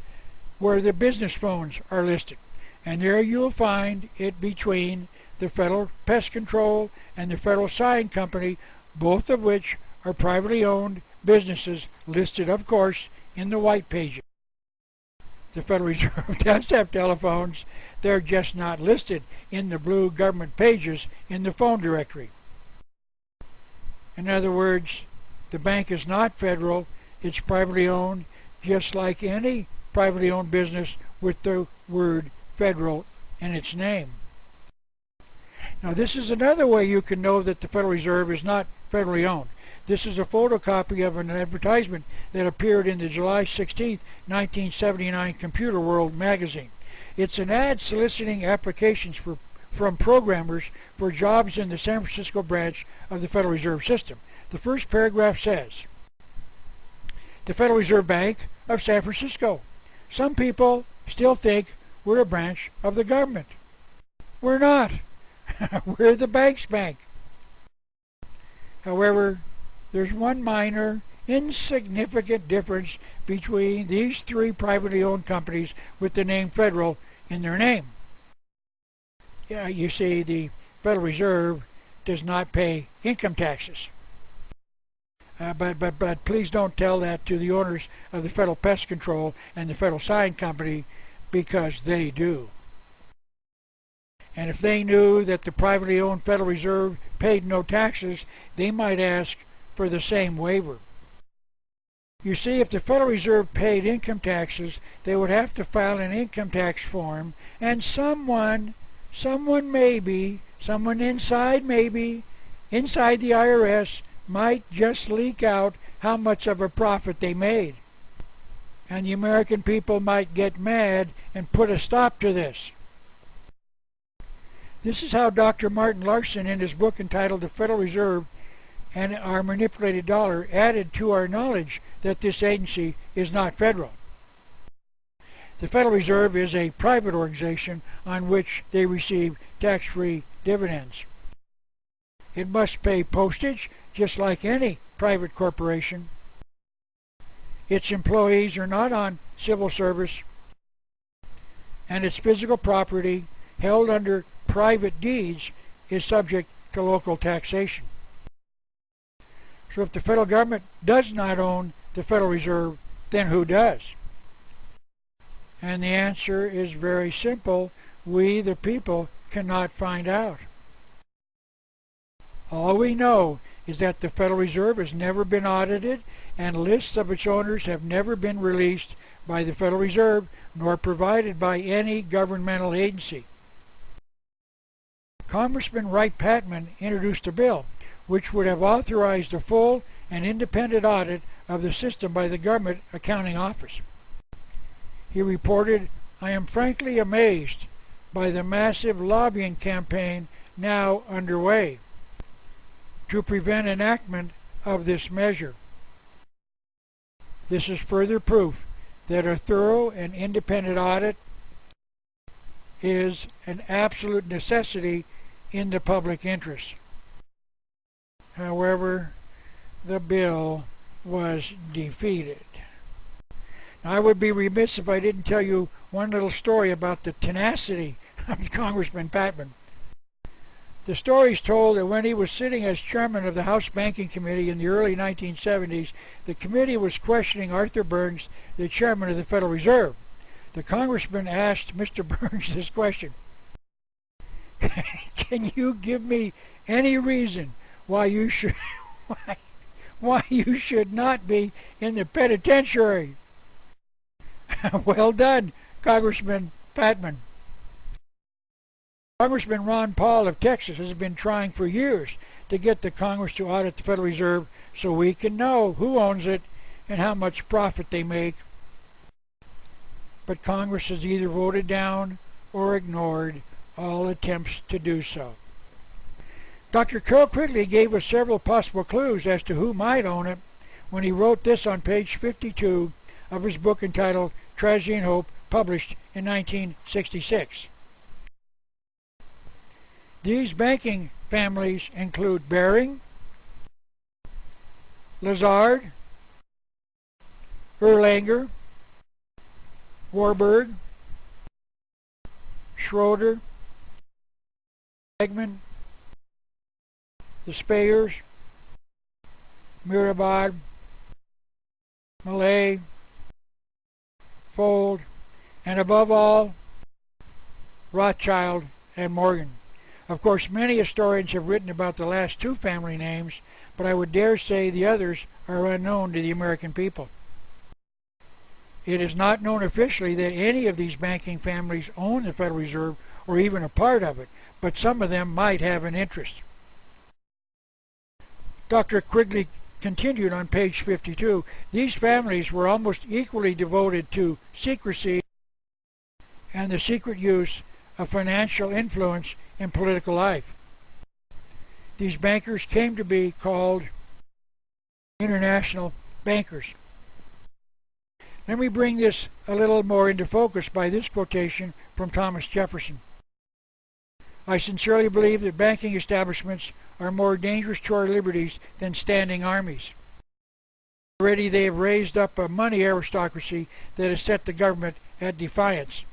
where the business phones are listed. And there you'll find it between the Federal Pest Control and the Federal Sign Company, both of which are privately owned businesses listed, of course, in the white pages. The Federal Reserve does have telephones. They're just not listed in the blue government pages in the phone directory. In other words, the bank is not federal. It's privately owned, just like any privately owned business with the word federal in its name. Now, this is another way you can know that the Federal Reserve is not federally owned. This is a photocopy of an advertisement that appeared in the July 16, 1979 Computer World magazine. It's an ad soliciting applications from programmers for jobs in the San Francisco branch of the Federal Reserve System. The first paragraph says, "The Federal Reserve Bank of San Francisco. Some people still think we're a branch of the government. We're not. We're the bank's bank. However, there's one minor, insignificant difference between these three privately owned companies with the name Federal in their name. Yeah, you see, the Federal Reserve does not pay income taxes. But please don't tell that to the owners of the Federal Pest Control and the Federal Sign Company, because they do. And if they knew that the privately owned Federal Reserve paid no taxes, they might ask for the same waiver. You see, if the Federal Reserve paid income taxes, they would have to file an income tax form, and someone inside the IRS might just leak out how much of a profit they made. And the American people might get mad and put a stop to this. This is how Dr. Martin Larson, in his book entitled The Federal Reserve and Our Manipulated Dollar, added to our knowledge that this agency is not federal. The Federal Reserve is a private organization on which they receive tax-free dividends. It must pay postage just like any private corporation. Its employees are not on civil service, and its physical property held under private deeds is subject to local taxation. So if the federal government does not own the Federal Reserve, then who does? And the answer is very simple. We, the people, cannot find out. All we know is that the Federal Reserve has never been audited, and lists of its owners have never been released by the Federal Reserve nor provided by any governmental agency. Congressman Wright Patman introduced a bill which would have authorized a full and independent audit of the system by the Government Accounting Office. He reported, "I am frankly amazed by the massive lobbying campaign now underway to prevent enactment of this measure. This is further proof that a thorough and independent audit is an absolute necessity in the public interest." However, the bill was defeated. Now, I would be remiss if I didn't tell you one little story about the tenacity of Congressman Patman. The story is told that when he was sitting as chairman of the House Banking Committee in the early 1970s, the committee was questioning Arthur Burns, the chairman of the Federal Reserve. The congressman asked Mr. Burns this question: "Can you give me any reason why you should not be in the penitentiary?" Well done, Congressman Patman. Congressman Ron Paul of Texas has been trying for years to get the Congress to audit the Federal Reserve so we can know who owns it and how much profit they make. But Congress has either voted down or ignored all attempts to do so. Dr. Carroll Quigley gave us several possible clues as to who might own it when he wrote this on page 52 of his book entitled Tragedy and Hope, published in 1966. These banking families include Baring, Lazard, Erlanger, Warburg, Schroeder, Egman, the Spayers, Mirabad, Millay, Fold, and above all, Rothschild and Morgan. Of course, many historians have written about the last two family names, but I would dare say the others are unknown to the American people. It is not known officially that any of these banking families own the Federal Reserve or even a part of it, but some of them might have an interest. Dr. Quigley continued on page 52, these families were almost equally devoted to secrecy and the secret use of financial influence in political life. These bankers came to be called international bankers. Let me bring this a little more into focus by this quotation from Thomas Jefferson. I sincerely believe that banking establishments are more dangerous to our liberties than standing armies. Already they have raised up a money aristocracy that has set the government at defiance.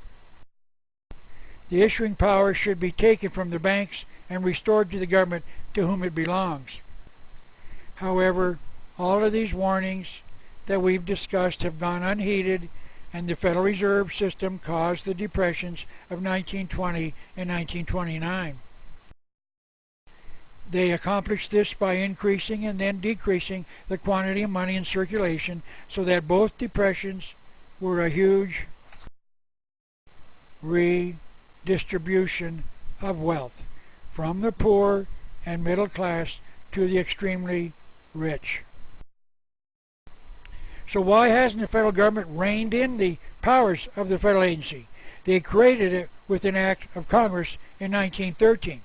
The issuing power should be taken from the banks and restored to the government to whom it belongs. However, all of these warnings that we've discussed have gone unheeded, and the Federal Reserve System caused the depressions of 1920 and 1929. They accomplished this by increasing and then decreasing the quantity of money in circulation, so that both depressions were a huge redistribution of wealth from the poor and middle class to the extremely rich. So why hasn't the federal government reined in the powers of the federal agency? They created it with an act of Congress in 1913.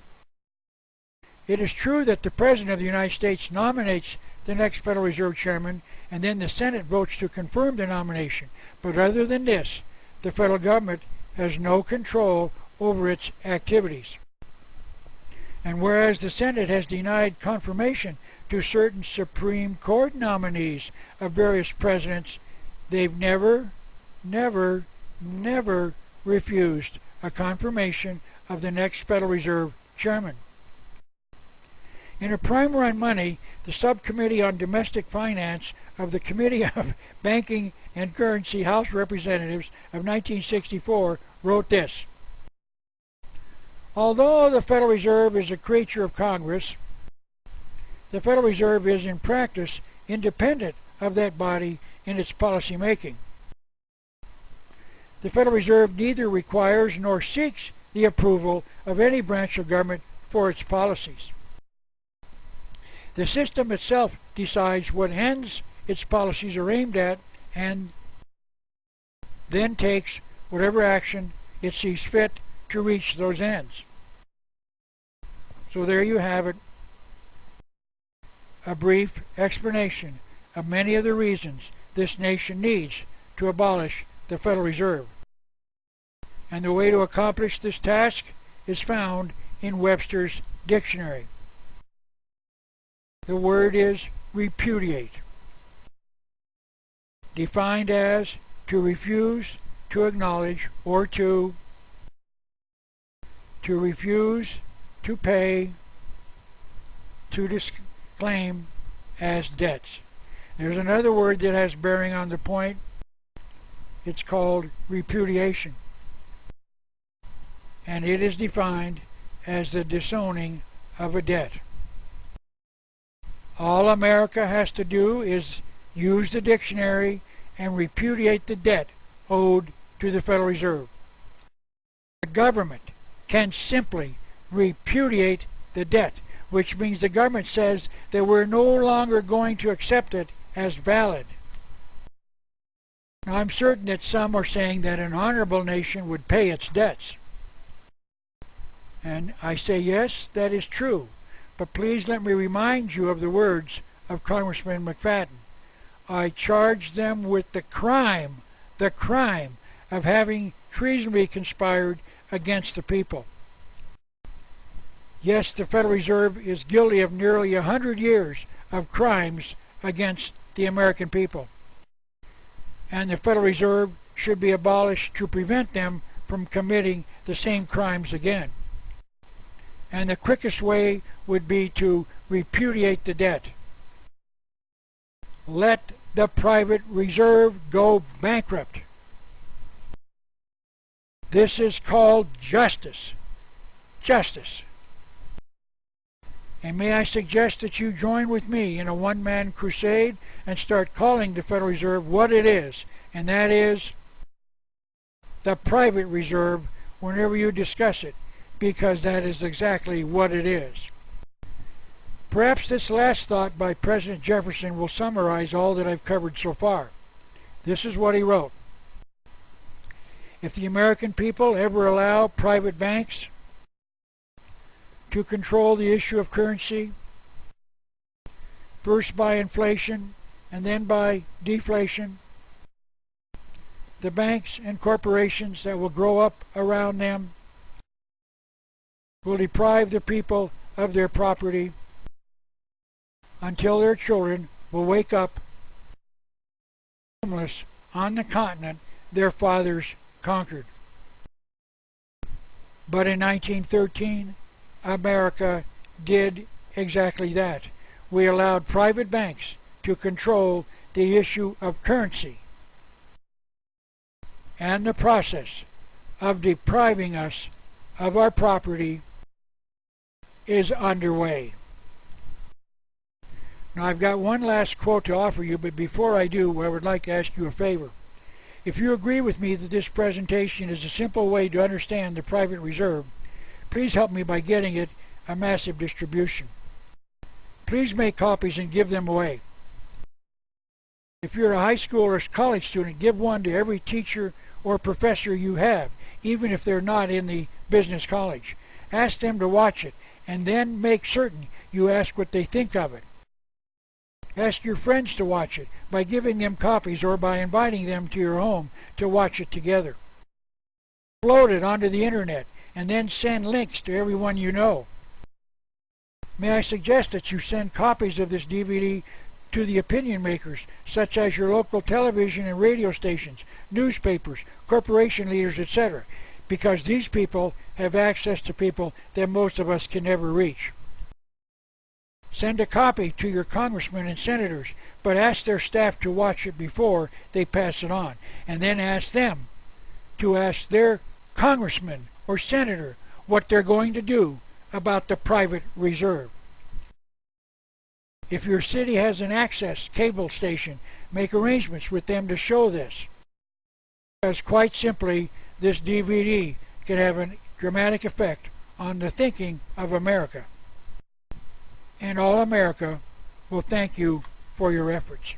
It is true that the President of the United States nominates the next Federal Reserve Chairman, and then the Senate votes to confirm the nomination. But other than this, the federal government has no control over its activities. And whereas the Senate has denied confirmation to certain Supreme Court nominees of various presidents, they've never refused a confirmation of the next Federal Reserve Chairman. In a primer on money, the Subcommittee on Domestic Finance of the Committee of Banking and Currency House Representatives of 1964 wrote this: although the Federal Reserve is a creature of Congress, the Federal Reserve is in practice independent of that body in its policy making. The Federal Reserve neither requires nor seeks the approval of any branch of government for its policies. The system itself decides what ends its policies are aimed at and then takes whatever action it sees fit to reach those ends. So there you have it, a brief explanation of many of the reasons this nation needs to abolish the Federal Reserve. And the way to accomplish this task is found in Webster's dictionary. The word is repudiate, defined as to refuse to acknowledge or to refuse to pay, to disclaim as debts. There's another word that has bearing on the point. It's called repudiation, and it is defined as the disowning of a debt. All America has to do is use the dictionary and repudiate the debt owed to the Federal Reserve. The government can simply repudiate the debt, which means the government says that we're no longer going to accept it as valid. Now, I'm certain that some are saying that an honorable nation would pay its debts. And I say yes, that is true. But please let me remind you of the words of Congressman McFadden. I charge them with the crime of having treasonably conspired against the people. Yes, the Federal Reserve is guilty of nearly 100 years of crimes against the American people. And the Federal Reserve should be abolished to prevent them from committing the same crimes again. And the quickest way would be to repudiate the debt. Let the private reserve go bankrupt. This is called justice. Justice. And may I suggest that you join with me in a one-man crusade and start calling the Federal Reserve what it is, and that is the private reserve whenever you discuss it, because that is exactly what it is. Perhaps this last thought by President Jefferson will summarize all that I've covered so far. This is what he wrote. If the American people ever allow private banks to control the issue of currency, first by inflation and then by deflation, the banks and corporations that will grow up around them will deprive the people of their property until their children will wake up homeless on the continent their fathers conquered. But in 1913, America did exactly that. We allowed private banks to control the issue of currency, and the process of depriving us of our property is underway. Now I've got one last quote to offer you, but before I do, I would like to ask you a favor. If you agree with me that this presentation is a simple way to understand the private reserve, please help me by getting it a massive distribution. Please make copies and give them away. If you're a high school or college student, give one to every teacher or professor you have, even if they're not in the business college. Ask them to watch it, and then make certain you ask what they think of it. Ask your friends to watch it by giving them copies or by inviting them to your home to watch it together. Upload it onto the internet and then send links to everyone you know. May I suggest that you send copies of this DVD to the opinion makers, such as your local television and radio stations, newspapers, corporation leaders, etc., because these people have access to people that most of us can never reach. Send a copy to your congressmen and senators, but ask their staff to watch it before they pass it on, and then ask them to ask their congressman or senator what they're going to do about the private reserve. If your city has an access cable station, make arrangements with them to show this. Because quite simply, this DVD can have a dramatic effect on the thinking of America. And all America will thank you for your efforts.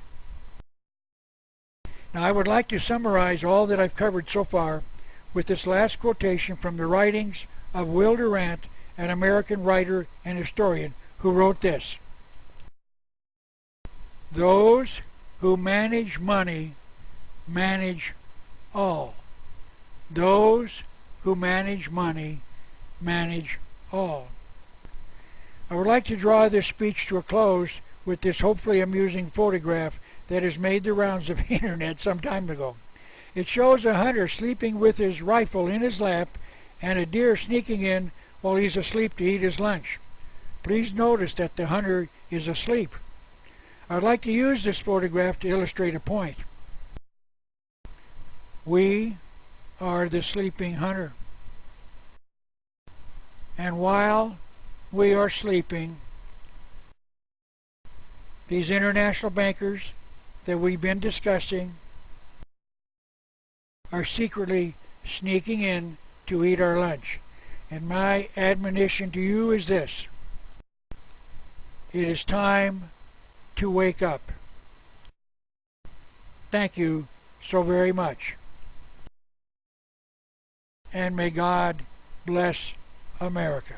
Now I would like to summarize all that I've covered so far with this last quotation from the writings of Will Durant, an American writer and historian, who wrote this: "Those who manage money manage all. Those who manage money manage all." I would like to draw this speech to a close with this hopefully amusing photograph that has made the rounds of the internet some time ago. It shows a hunter sleeping with his rifle in his lap and a deer sneaking in while he's asleep to eat his lunch. Please notice that the hunter is asleep. I'd like to use this photograph to illustrate a point. We are the sleeping hunter. And while we are sleeping, these international bankers that we've been discussing are secretly sneaking in to eat our lunch. And my admonition to you is this: it is time to wake up. Thank you so very much. And may God bless America.